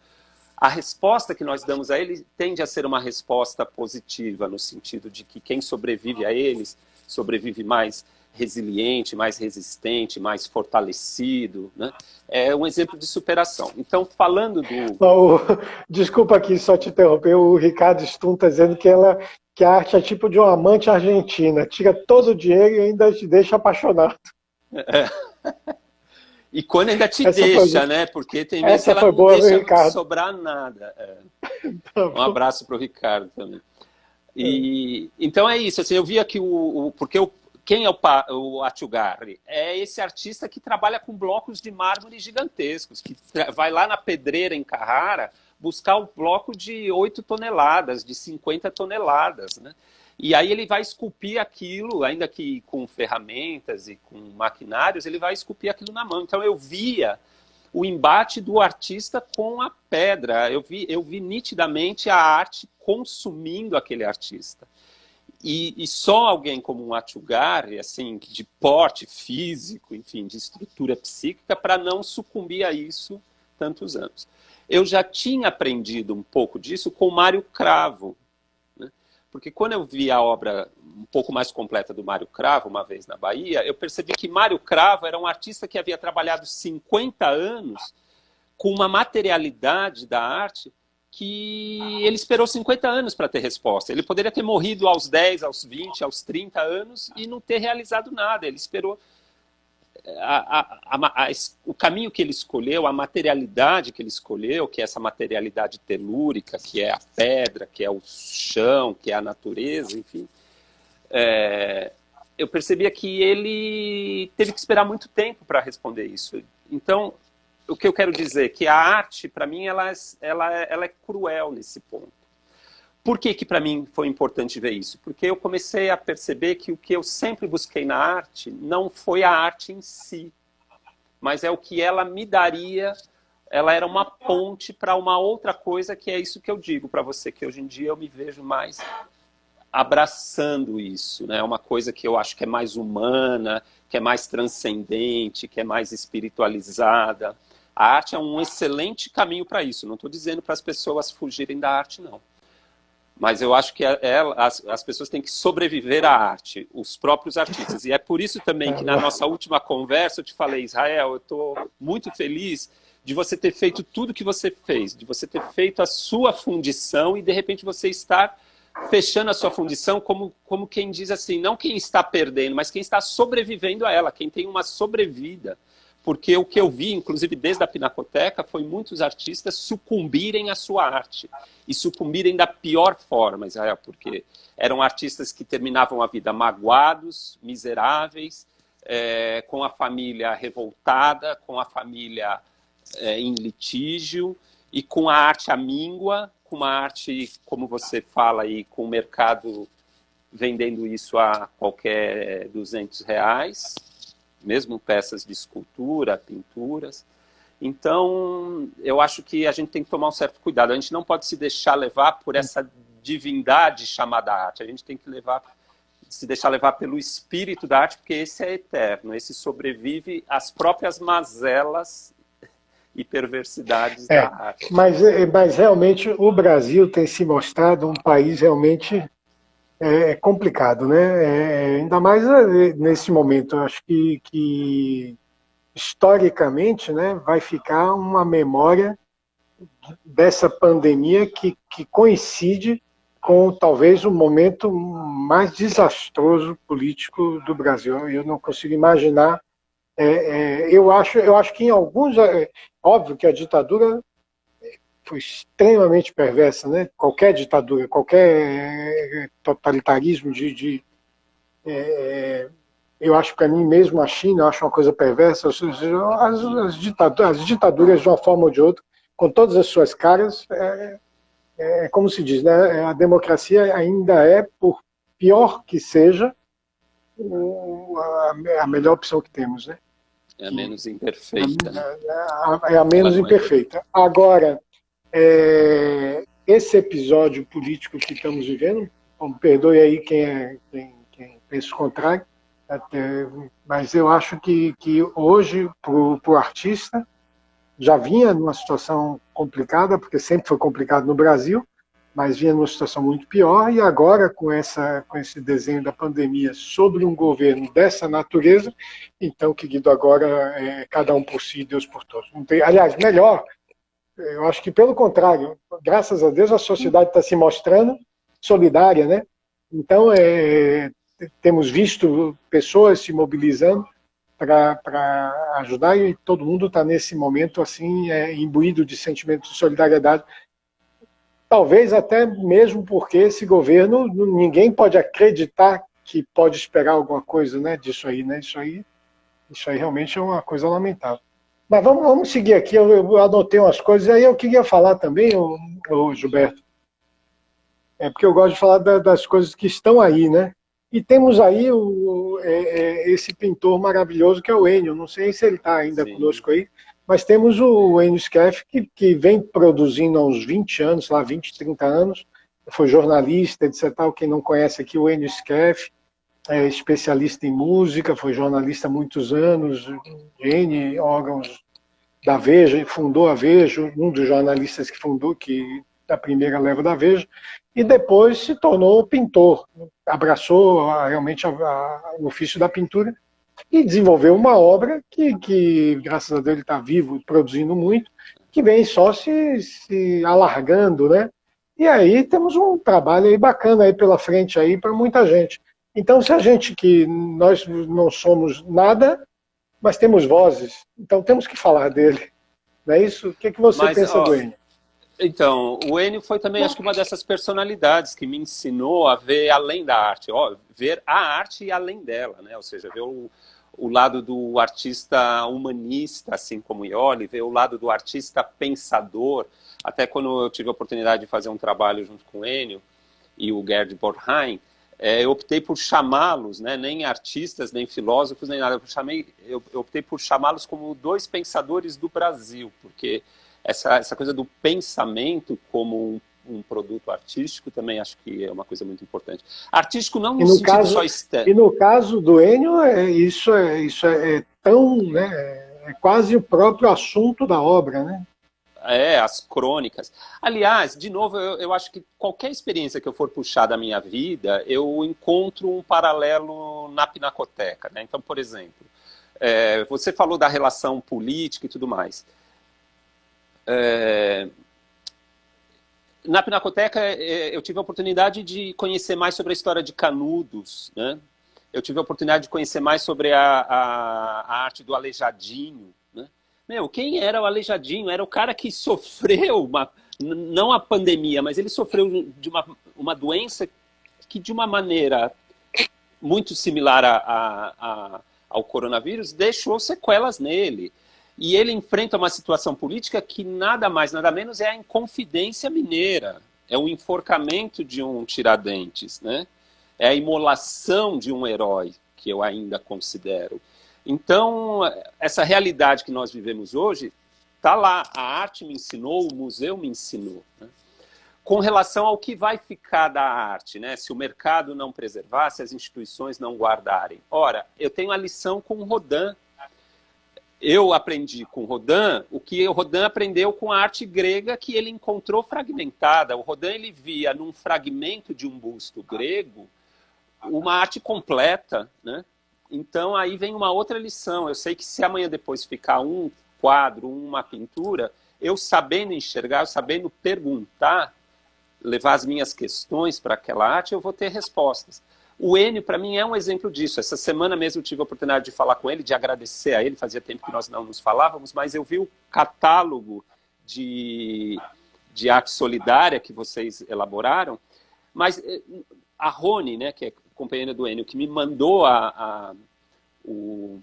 a resposta que nós damos a ele tende a ser uma resposta positiva, no sentido de que quem sobrevive a eles sobrevive mais resiliente, mais resistente, mais fortalecido, né? É um exemplo de superação. Então, falando do... Desculpa aqui só te interromper, o Ricardo Stum está dizendo que a arte é tipo de uma amante argentina, tira todo o dinheiro e ainda te deixa apaixonado. E quando ainda te deixa, né? Porque tem vezes que ela não boa, deixa Ricardo. sobrar nada. Tá um abraço para o Ricardo também. Então é isso, assim, eu vi aqui quem é o Achugarri? É esse artista que trabalha com blocos de mármore gigantescos, que vai lá na pedreira em Carrara buscar o bloco de 8 toneladas, de 50 toneladas, né? E aí ele vai esculpir aquilo, ainda que com ferramentas e com maquinários, ele vai esculpir aquilo na mão. Então eu via o embate do artista com a pedra. Eu vi nitidamente a arte consumindo aquele artista. E só alguém como um Achugarri, assim, de porte físico, enfim, de estrutura psíquica, para não sucumbir a isso tantos anos. Eu já tinha aprendido um pouco disso com Mário Cravo, né? Porque quando eu vi a obra um pouco mais completa do Mário Cravo, uma vez na Bahia, eu percebi que Mário Cravo era um artista que havia trabalhado 50 anos com uma materialidade da arte que ele esperou 50 anos para ter resposta. Ele poderia ter morrido aos 10, aos 20, aos 30 anos e não ter realizado nada. Ele esperou o caminho que ele escolheu, a materialidade que ele escolheu, que é essa materialidade telúrica, que é a pedra, que é o chão, que é a natureza, enfim. Eu percebia que ele teve que esperar muito tempo para responder isso. Então, o que eu quero dizer é que a arte, para mim, ela é cruel nesse ponto. Por que para mim foi importante ver isso? Porque eu comecei a perceber que o que eu sempre busquei na arte não foi a arte em si, mas é o que ela me daria. Ela era uma ponte para uma outra coisa, que é isso que eu digo para você, que hoje em dia eu me vejo mais abraçando isso, né? É uma coisa que eu acho que é mais humana, que é mais transcendente, que é mais espiritualizada. A arte é um excelente caminho para isso. Não estou dizendo para as pessoas fugirem da arte, não. Mas eu acho que as pessoas têm que sobreviver à arte, os próprios artistas. E é por isso também que na nossa última conversa eu te falei, Israel, eu estou muito feliz de você ter feito tudo que você fez, de você ter feito a sua fundição e de repente você estar fechando a sua fundição como quem diz assim, não quem está perdendo, mas quem está sobrevivendo a ela, quem tem uma sobrevida. Porque o que eu vi, inclusive desde a Pinacoteca, foi muitos artistas sucumbirem à sua arte. E sucumbirem da pior forma, Israel, porque eram artistas que terminavam a vida magoados, miseráveis, com a família revoltada, com a família em litígio, e com a arte à míngua, com uma arte, como você fala aí, com o mercado vendendo isso a qualquer R$200, mesmo peças de escultura, pinturas. Então, eu acho que a gente tem que tomar um certo cuidado. A gente não pode se deixar levar por essa divindade chamada arte. A gente tem que se deixar levar pelo espírito da arte, porque esse é eterno. Esse sobrevive às próprias mazelas e perversidades da arte. Mas realmente o Brasil tem se mostrado um país realmente complicado, né? Ainda mais nesse momento. Eu acho que historicamente, né, vai ficar uma memória dessa pandemia que coincide com talvez o momento mais desastroso político do Brasil. Eu não consigo imaginar. Eu acho que em alguns, óbvio que a ditadura foi extremamente perversa, né? Qualquer ditadura, qualquer totalitarismo eu acho, para mim mesmo, a China, eu acho uma coisa perversa. As ditaduras, de uma forma ou de outra, com todas as suas caras, como se diz, né? A democracia ainda é, por pior que seja, a melhor opção que temos, né? É a menos imperfeita. Né? É a menos imperfeita. Agora, esse episódio político que estamos vivendo, perdoe aí quem pensa o contrário, Mas eu acho que hoje, para o artista, já vinha numa situação complicada, porque sempre foi complicado no Brasil, mas vinha numa situação muito pior, e agora, com esse desenho da pandemia sobre um governo dessa natureza, então, querido, agora é cada um por si, Deus por todos. Não tem, aliás, melhor, eu acho que pelo contrário, graças a Deus a sociedade está se mostrando solidária, né? Então, temos visto pessoas se mobilizando para ajudar, e todo mundo está nesse momento assim imbuído de sentimento de solidariedade. Talvez até mesmo porque esse governo, ninguém pode acreditar que pode esperar alguma coisa, né, disso aí, né? Isso aí realmente é uma coisa lamentável. Mas vamos seguir aqui, eu anotei umas coisas, aí eu queria falar também, o Gilberto, porque eu gosto de falar das coisas que estão aí, né? E temos aí esse pintor maravilhoso que é o Enio. Não sei se ele está ainda Sim. conosco aí, mas temos o Enio Scaff, que vem produzindo há uns 20 anos, lá 20, 30 anos. Foi jornalista, etc. Quem não conhece aqui, o Enio Scaff, é especialista em música, foi jornalista há muitos anos, de N órgãos da Veja, fundou a Veja, um dos jornalistas que fundou, da primeira leva da Veja, e depois se tornou pintor, abraçou realmente o ofício da pintura e desenvolveu uma obra que graças a Deus, ele está vivo e produzindo muito, que vem só se alargando, né? E aí temos um trabalho aí bacana aí pela frente aí para muita gente. Então, se a gente que nós não somos nada, mas temos vozes, então temos que falar dele. Não é isso? O que você pensa do Enio? Então, o Enio foi também, acho que uma dessas personalidades que me ensinou a ver além da arte, ver a arte e além dela, né? Ou seja, ver o lado do artista humanista, assim como Ioli, ver o lado do artista pensador. Até quando eu tive a oportunidade de fazer um trabalho junto com o Enio e o Gerd Bornheim, eu optei por chamá-los, né, nem artistas, nem filósofos, nem nada. Eu optei por chamá-los como dois pensadores do Brasil, porque essa coisa do pensamento como um produto artístico também acho que é uma coisa muito importante. Artístico não no sentido só externo. E no caso do Enio, isso é tão, né, é quase o próprio assunto da obra, né? As crônicas. Aliás, de novo, eu acho que qualquer experiência que eu for puxar da minha vida, eu encontro um paralelo na Pinacoteca, né? Então, por exemplo, você falou da relação política e tudo mais. Na Pinacoteca, eu tive a oportunidade de conhecer mais sobre a história de Canudos, né? Eu tive a oportunidade de conhecer mais sobre a arte do Aleijadinho, né? Quem era o Aleijadinho? Era o cara que sofreu, não a pandemia, mas ele sofreu de uma doença que, de uma maneira muito similar ao coronavírus, deixou sequelas nele. E ele enfrenta uma situação política que nada mais, nada menos é a Inconfidência Mineira. É o enforcamento de um Tiradentes, né? É a imolação de um herói, que eu ainda considero. Então, essa realidade que nós vivemos hoje está lá. A arte me ensinou, o museu me ensinou, né? Com relação ao que vai ficar da arte, né? Se o mercado não preservar, se as instituições não guardarem. Ora, eu tenho a lição com Rodin. Eu aprendi com Rodin o que o Rodin aprendeu com a arte grega que ele encontrou fragmentada. O Rodin ele via num fragmento de um busto grego uma arte completa, né? Então aí vem uma outra lição. Eu sei que se amanhã depois ficar um quadro, uma pintura, eu sabendo enxergar, eu sabendo perguntar, levar as minhas questões para aquela arte, eu vou ter respostas. O Enio, para mim, é um exemplo disso. Essa semana mesmo eu tive a oportunidade de falar com ele, de agradecer a ele. Fazia tempo que nós não nos falávamos, mas eu vi o catálogo de arte solidária que vocês elaboraram. Mas a Rony, né, que é companheira do Enio, que me mandou o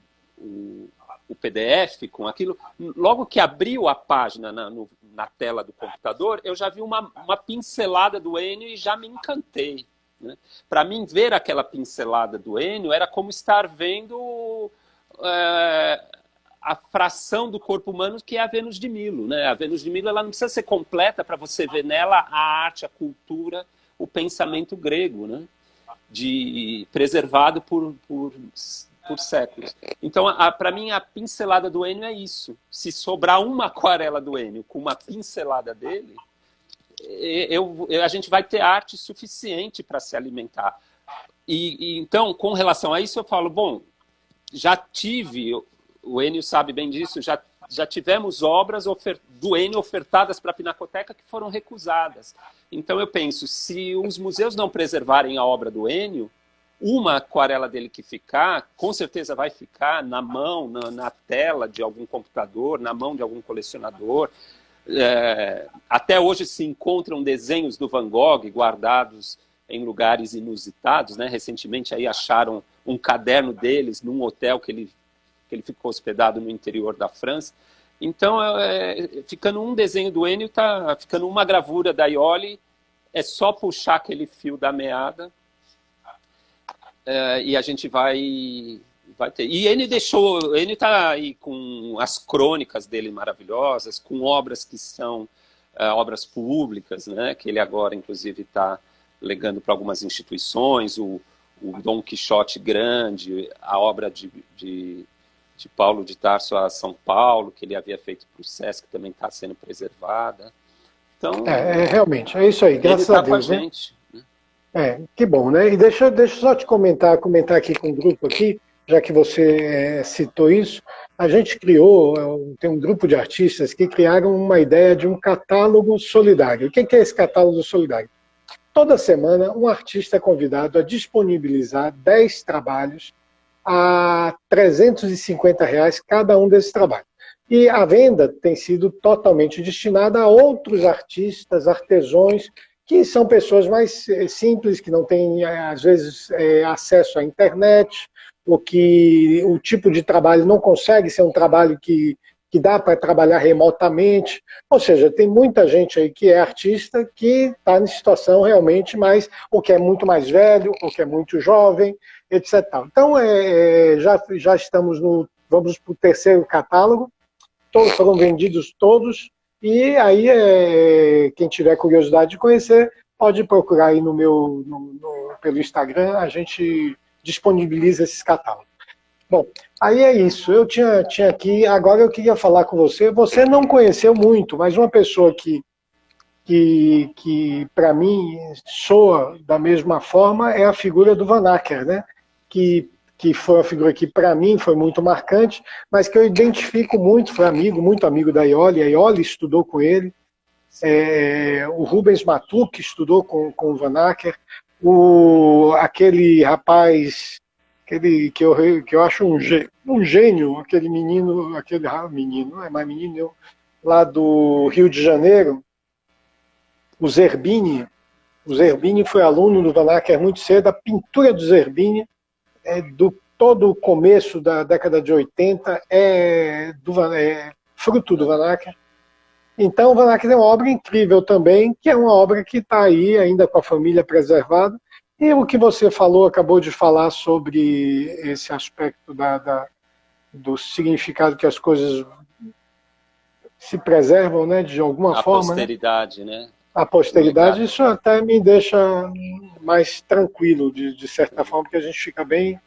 PDF com aquilo, logo que abriu a página na tela do computador, eu já vi uma pincelada do Enio e já me encantei. Né? Para mim, ver aquela pincelada do Enio era como estar vendo a fração do corpo humano que é a Vênus de Milo. Né? A Vênus de Milo ela não precisa ser completa para você ver nela a arte, a cultura, o pensamento grego. Né? preservado por séculos. Então, para mim, a pincelada do Ennio é isso. Se sobrar uma aquarela do Ennio com uma pincelada dele, a gente vai ter arte suficiente para se alimentar. Então, com relação a isso, eu falo, bom, já tive, o Ennio sabe bem disso, já tivemos obras do Ennio ofertadas para a Pinacoteca que foram recusadas. Então eu penso, se os museus não preservarem a obra do Ennio, uma aquarela dele que ficar, com certeza vai ficar na mão, na tela de algum computador, na mão de algum colecionador. Até hoje se encontram desenhos do Van Gogh guardados em lugares inusitados, né? Recentemente aí acharam um caderno deles num hotel que ele ficou hospedado no interior da França. Então, ficando um desenho do Ennio, está ficando uma gravura da Aioli, é só puxar aquele fio da meada e a gente vai ter. E Ennio está aí com as crônicas dele maravilhosas, com obras que são obras públicas, né, que ele agora, inclusive, está legando para algumas instituições, o Dom Quixote Grande, a obra de Paulo de Tarso a São Paulo, que ele havia feito para o Sesc, também está sendo preservada. Então, realmente, é isso aí, graças a Deus. Com a gente, né? Que bom, né? E deixa eu só te comentar aqui com o grupo aqui, já que você citou isso. A gente tem um grupo de artistas que criaram uma ideia de um catálogo solidário. O que é esse catálogo solidário? Toda semana, um artista é convidado a disponibilizar 10 trabalhos a R$350 cada um desses trabalhos. E a venda tem sido totalmente destinada a outros artistas, artesãos, que são pessoas mais simples, que não têm, às vezes, acesso à internet, ou que o tipo de trabalho não consegue ser um trabalho que dá para trabalhar remotamente. Ou seja, tem muita gente aí que é artista que está em situação realmente ou que é muito mais velho, ou que é muito jovem, etc. Então, já estamos vamos para o terceiro catálogo, foram vendidos todos, e aí quem tiver curiosidade de conhecer, pode procurar aí pelo Instagram, a gente disponibiliza esses catálogos. Bom, aí é isso, eu tinha aqui, agora eu queria falar com você não conheceu muito, mas uma pessoa que para mim soa da mesma forma é a figura do Van Acker, né? Que foi uma figura que para mim foi muito marcante, mas que eu identifico muito, foi muito amigo da Aioli, a Aioli estudou com ele, o Rubens Matuque estudou com o Van Acker, aquele rapaz que eu acho um gênio, aquele menino, não é mais menino, lá do Rio de Janeiro, o Zerbini. O Zerbini foi aluno do Van Acker muito cedo. A pintura do Zerbini, todo o começo da década de 80, é fruto do Van Acker. Então, o Van Acker é uma obra incrível também, que é uma obra que está aí ainda com a família preservada. E o que você acabou de falar sobre esse aspecto do significado que as coisas se preservam, né, de alguma forma. A posteridade, né? A posteridade, isso até me deixa mais tranquilo, de certa forma, porque a gente fica bem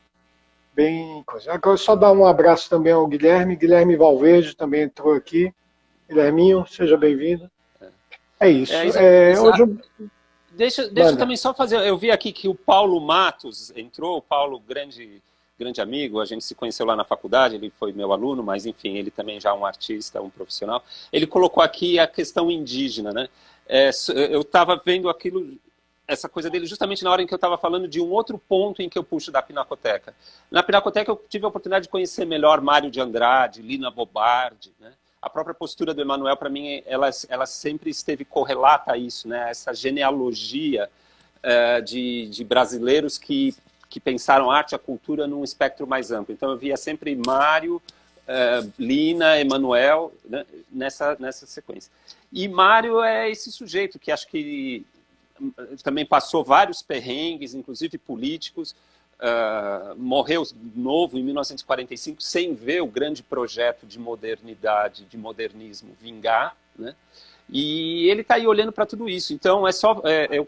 coisa. Agora, só dar um abraço também ao Guilherme Valverde também entrou aqui. Guilherminho, seja bem-vindo. É isso. Hoje Deixa eu também só fazer, eu vi aqui que o Paulo Matos entrou, o Paulo, grande amigo, a gente se conheceu lá na faculdade, ele foi meu aluno, mas enfim, ele também já é um artista, um profissional. Ele colocou aqui a questão indígena, né? Eu estava vendo essa coisa dele justamente na hora em que eu estava falando de um outro ponto em que eu puxo da Pinacoteca. Na Pinacoteca eu tive a oportunidade de conhecer melhor Mário de Andrade, Lina Bobardi, né? A própria postura do Emanuel, para mim, ela sempre esteve correlata a isso, né? Essa genealogia de brasileiros que pensaram a arte e a cultura num espectro mais amplo. Então eu via sempre Mário, Lina, Emanuel, né? nessa sequência. E Mário é esse sujeito que acho que também passou vários perrengues, inclusive políticos, morreu novo em 1945 sem ver o grande projeto de modernidade, de modernismo vingar, né? E ele está aí olhando para tudo isso. Então,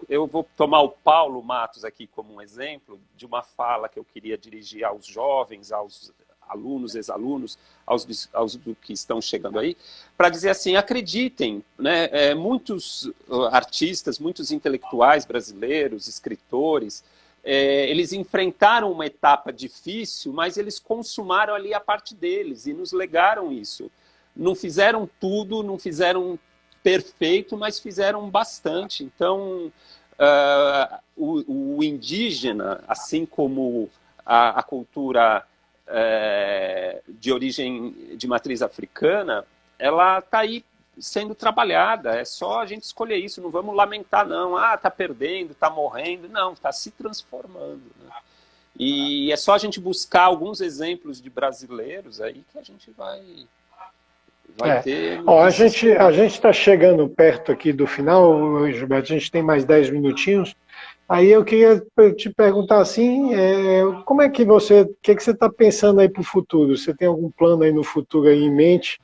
eu vou tomar o Paulo Matos aqui como um exemplo de uma fala que eu queria dirigir aos jovens, aos alunos, ex-alunos, aos do que estão chegando aí, para dizer assim, acreditem, né? Muitos artistas, muitos intelectuais brasileiros, escritores, eles enfrentaram uma etapa difícil, mas eles consumaram ali a parte deles e nos legaram isso. Não fizeram tudo, não fizeram perfeito, mas fizeram bastante. Então, o indígena, assim como a cultura de origem de matriz africana, ela está aí sendo trabalhada. É só a gente escolher isso. Não vamos lamentar, não. Ah, está perdendo, está morrendo. Não, está se transformando. Né? E é só a gente buscar alguns exemplos de brasileiros aí que a gente vai ter... Ó, a gente está chegando perto aqui do final, Gilberto. A gente tem mais 10 minutinhos. Aí eu queria te perguntar assim, como é que o que você está pensando aí para o futuro? Você tem algum plano aí no futuro aí em mente?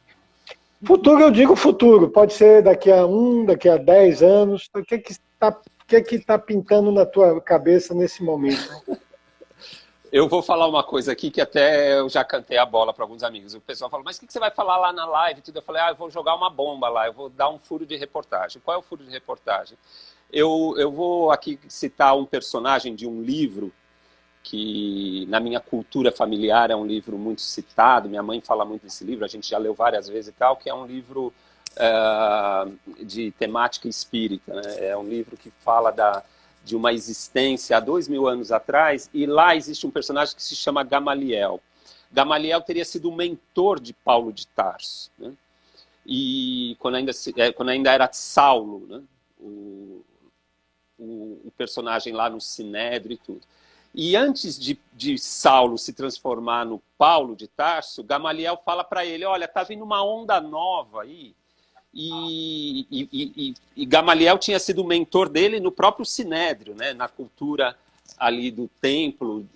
Futuro, eu digo futuro, pode ser daqui a 10 anos. O que é que está pintando na tua cabeça nesse momento? Eu vou falar uma coisa aqui que até eu já cantei a bola para alguns amigos. O pessoal falou, mas o que você vai falar lá na live? Eu falei, eu vou jogar uma bomba lá, eu vou dar um furo de reportagem. Qual é o furo de reportagem? Eu vou aqui citar um personagem de um livro que, na minha cultura familiar, é um livro muito citado. Minha mãe fala muito desse livro, a gente já leu várias vezes e tal, que é um livro de temática espírita. Né? É um livro que fala de uma existência há 2000 anos atrás, e lá existe um personagem que se chama Gamaliel. Gamaliel teria sido o mentor de Paulo de Tarso, né? E quando ainda era Saulo, né? O personagem lá no Sinédrio e tudo. E antes de Saulo se transformar no Paulo de Tarso, Gamaliel fala para ele, olha, está vindo uma onda nova aí. E Gamaliel tinha sido o mentor dele no próprio Sinédrio, né? Na cultura ali do templo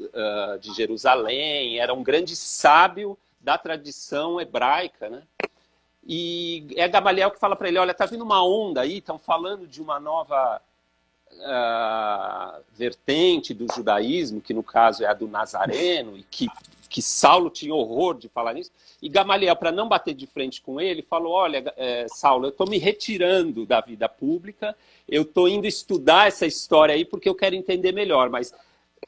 de Jerusalém, era um grande sábio da tradição hebraica, né? E é Gamaliel que fala para ele, olha, está vindo uma onda aí, estão falando de uma nova vertente do judaísmo, que no caso é a do Nazareno, e que Saulo tinha horror de falar nisso, e Gamaliel, para não bater de frente com ele, falou, olha, Saulo, eu estou me retirando da vida pública, eu estou indo estudar essa história aí porque eu quero entender melhor, mas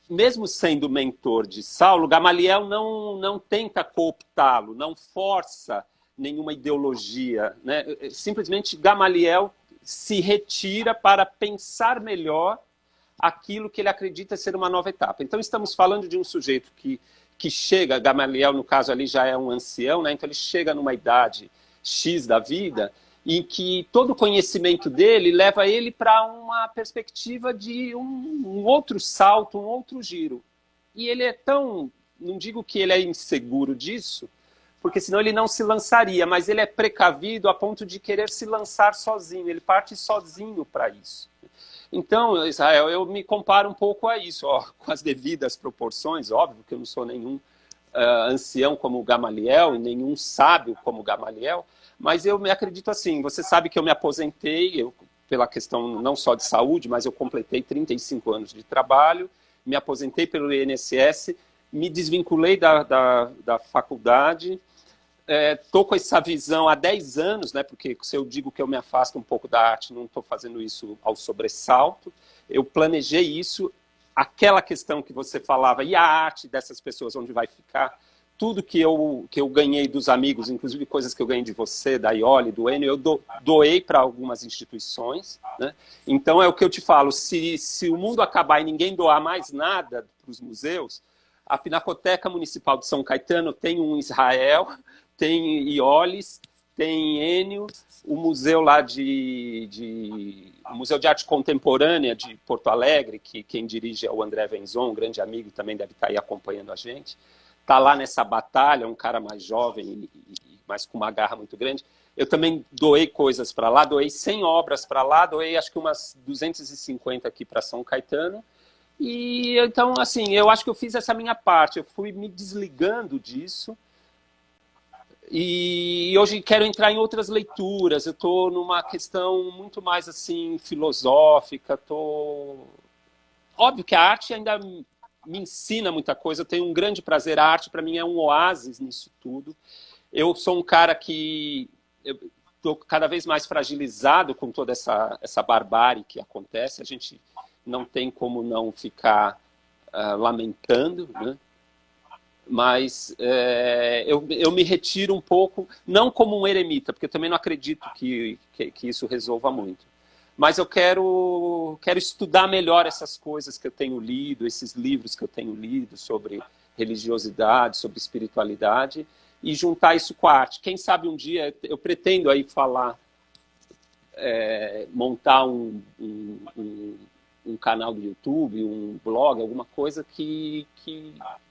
mesmo sendo mentor de Saulo, Gamaliel não tenta cooptá-lo, não força nenhuma ideologia, né? Simplesmente Gamaliel se retira para pensar melhor aquilo que ele acredita ser uma nova etapa. Então estamos falando de um sujeito que chega, Gamaliel no caso ali já é um ancião, né? Então ele chega numa idade X da vida, em que todo o conhecimento dele leva ele para uma perspectiva de um outro salto, um outro giro. E ele é tão, não digo que ele é inseguro disso, porque senão ele não se lançaria, mas ele é precavido a ponto de querer se lançar sozinho, ele parte sozinho para isso. Então, Israel, eu me comparo um pouco a isso, com as devidas proporções, óbvio que eu não sou nenhum ancião como Gamaliel, e nenhum sábio como Gamaliel, mas eu me acredito assim, você sabe que eu me aposentei, pela questão não só de saúde, mas eu completei 35 anos de trabalho, me aposentei pelo INSS, me desvinculei da faculdade, estou com essa visão há 10 anos, né, porque se eu digo que eu me afasto um pouco da arte, não estou fazendo isso ao sobressalto, eu planejei isso, aquela questão que você falava, e a arte dessas pessoas, onde vai ficar? Tudo que eu ganhei dos amigos, inclusive coisas que eu ganhei de você, da Iole, do Enio, eu doei para algumas instituições, né? Então é o que eu te falo, se o mundo acabar e ninguém doar mais nada para os museus, a Pinacoteca Municipal de São Caetano tem um Israel, tem Iolis, tem Enio, o museu lá o Museu de Arte Contemporânea de Porto Alegre, que quem dirige é o André Venzon, um grande amigo, também deve estar aí acompanhando a gente, está lá nessa batalha, um cara mais jovem, mas com uma garra muito grande. Eu também doei coisas para lá, doei 100 obras para lá, doei acho que umas 250 aqui para São Caetano, e então, assim, eu acho que eu fiz essa minha parte, eu fui me desligando disso. E hoje quero entrar em outras leituras. Eu estou numa questão muito mais assim filosófica. Óbvio que a arte ainda me ensina muita coisa. Eu tenho um grande prazer. A arte para mim é um oásis nisso tudo. Eu sou um cara que estou cada vez mais fragilizado com toda essa barbárie que acontece. A gente não tem como não ficar lamentando, né? Mas eu me retiro um pouco, não como um eremita, porque eu também não acredito que isso resolva muito. Mas eu quero estudar melhor essas coisas que eu tenho lido, esses livros que eu tenho lido sobre religiosidade, sobre espiritualidade, e juntar isso com a arte. Quem sabe um dia eu pretendo aí falar, montar um canal do YouTube, um blog, alguma coisa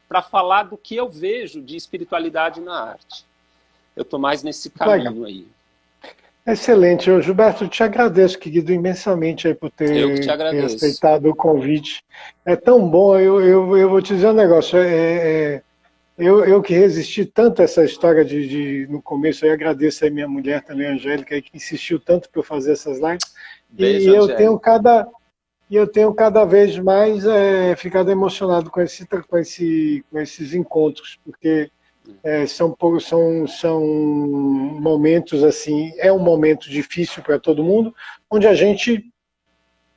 para falar do que eu vejo de espiritualidade na arte. Eu estou mais nesse caminho aí. Excelente. Gilberto, te agradeço, querido, imensamente aí por ter aceitado o convite. É tão bom, eu vou te dizer um negócio, eu que resisti tanto a essa história no começo, eu agradeço a minha mulher também, a Angélica, que insistiu tanto para eu fazer essas lives, Beijo, e eu tenho cada vez mais ficado emocionado com esses encontros, porque são momentos assim, é um momento difícil para todo mundo, onde a gente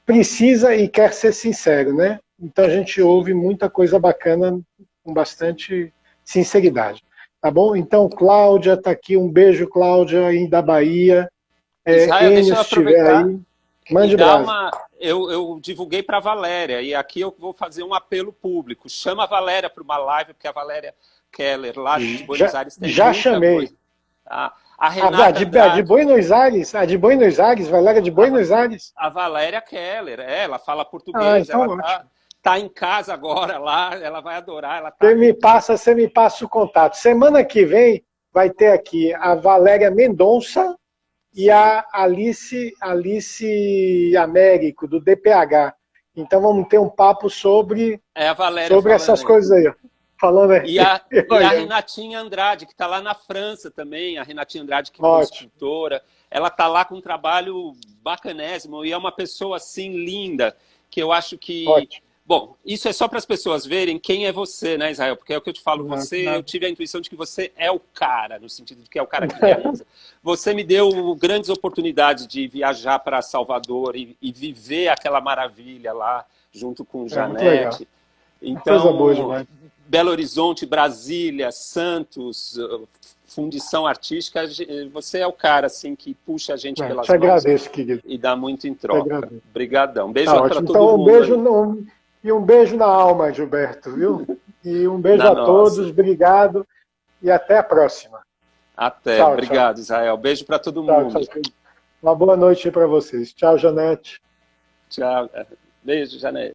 precisa e quer ser sincero, né? Então a gente ouve muita coisa bacana com bastante sinceridade. Tá bom? Então, Cláudia está aqui, um beijo, Cláudia, da Bahia. Israel, deixa eu aproveitar aí, mande brasa. Eu divulguei para a Valéria, e aqui eu vou fazer um apelo público. Chama a Valéria para uma live, porque a Valéria Keller, lá de Buenos Aires, tem já chamei. Coisa. A Renata de Buenos Aires? A de Buenos Aires? Valéria de Buenos Aires? A Valéria Keller, ela fala português, então ela tá em casa agora lá, ela vai adorar. Ela você me passa o contato. Semana que vem vai ter aqui a Valéria Mendonça e a Alice Américo, do DPH. Então vamos ter um papo sobre essas coisas aí. Falando aí. E a Renatinha Andrade, que está lá na França também, a Renatinha Andrade, que é escritora, ela está lá com um trabalho bacanésimo e é uma pessoa assim linda, que eu acho que... Ótimo. Bom, isso é só para as pessoas verem quem é você, né, Israel? Porque é o que eu te falo, eu tive a intuição de que você é o cara, no sentido de que é o cara que realiza. Você me deu grandes oportunidades de viajar para Salvador e viver aquela maravilha lá, junto com Janete. Então, coisa boa demais. Belo Horizonte, Brasília, Santos, fundição artística, você é o cara assim, que puxa a gente pelas mãos. Te agradeço, querido. E dá muito em troca. Obrigadão. Beijo para todo então, mundo. Um beijo na alma, Gilberto, viu? E um beijo a todos, obrigado e até a próxima. Até, obrigado, Israel. Beijo para todo mundo. Tchau. Uma boa noite para vocês. Tchau, Janete. Tchau. Beijo, Janete.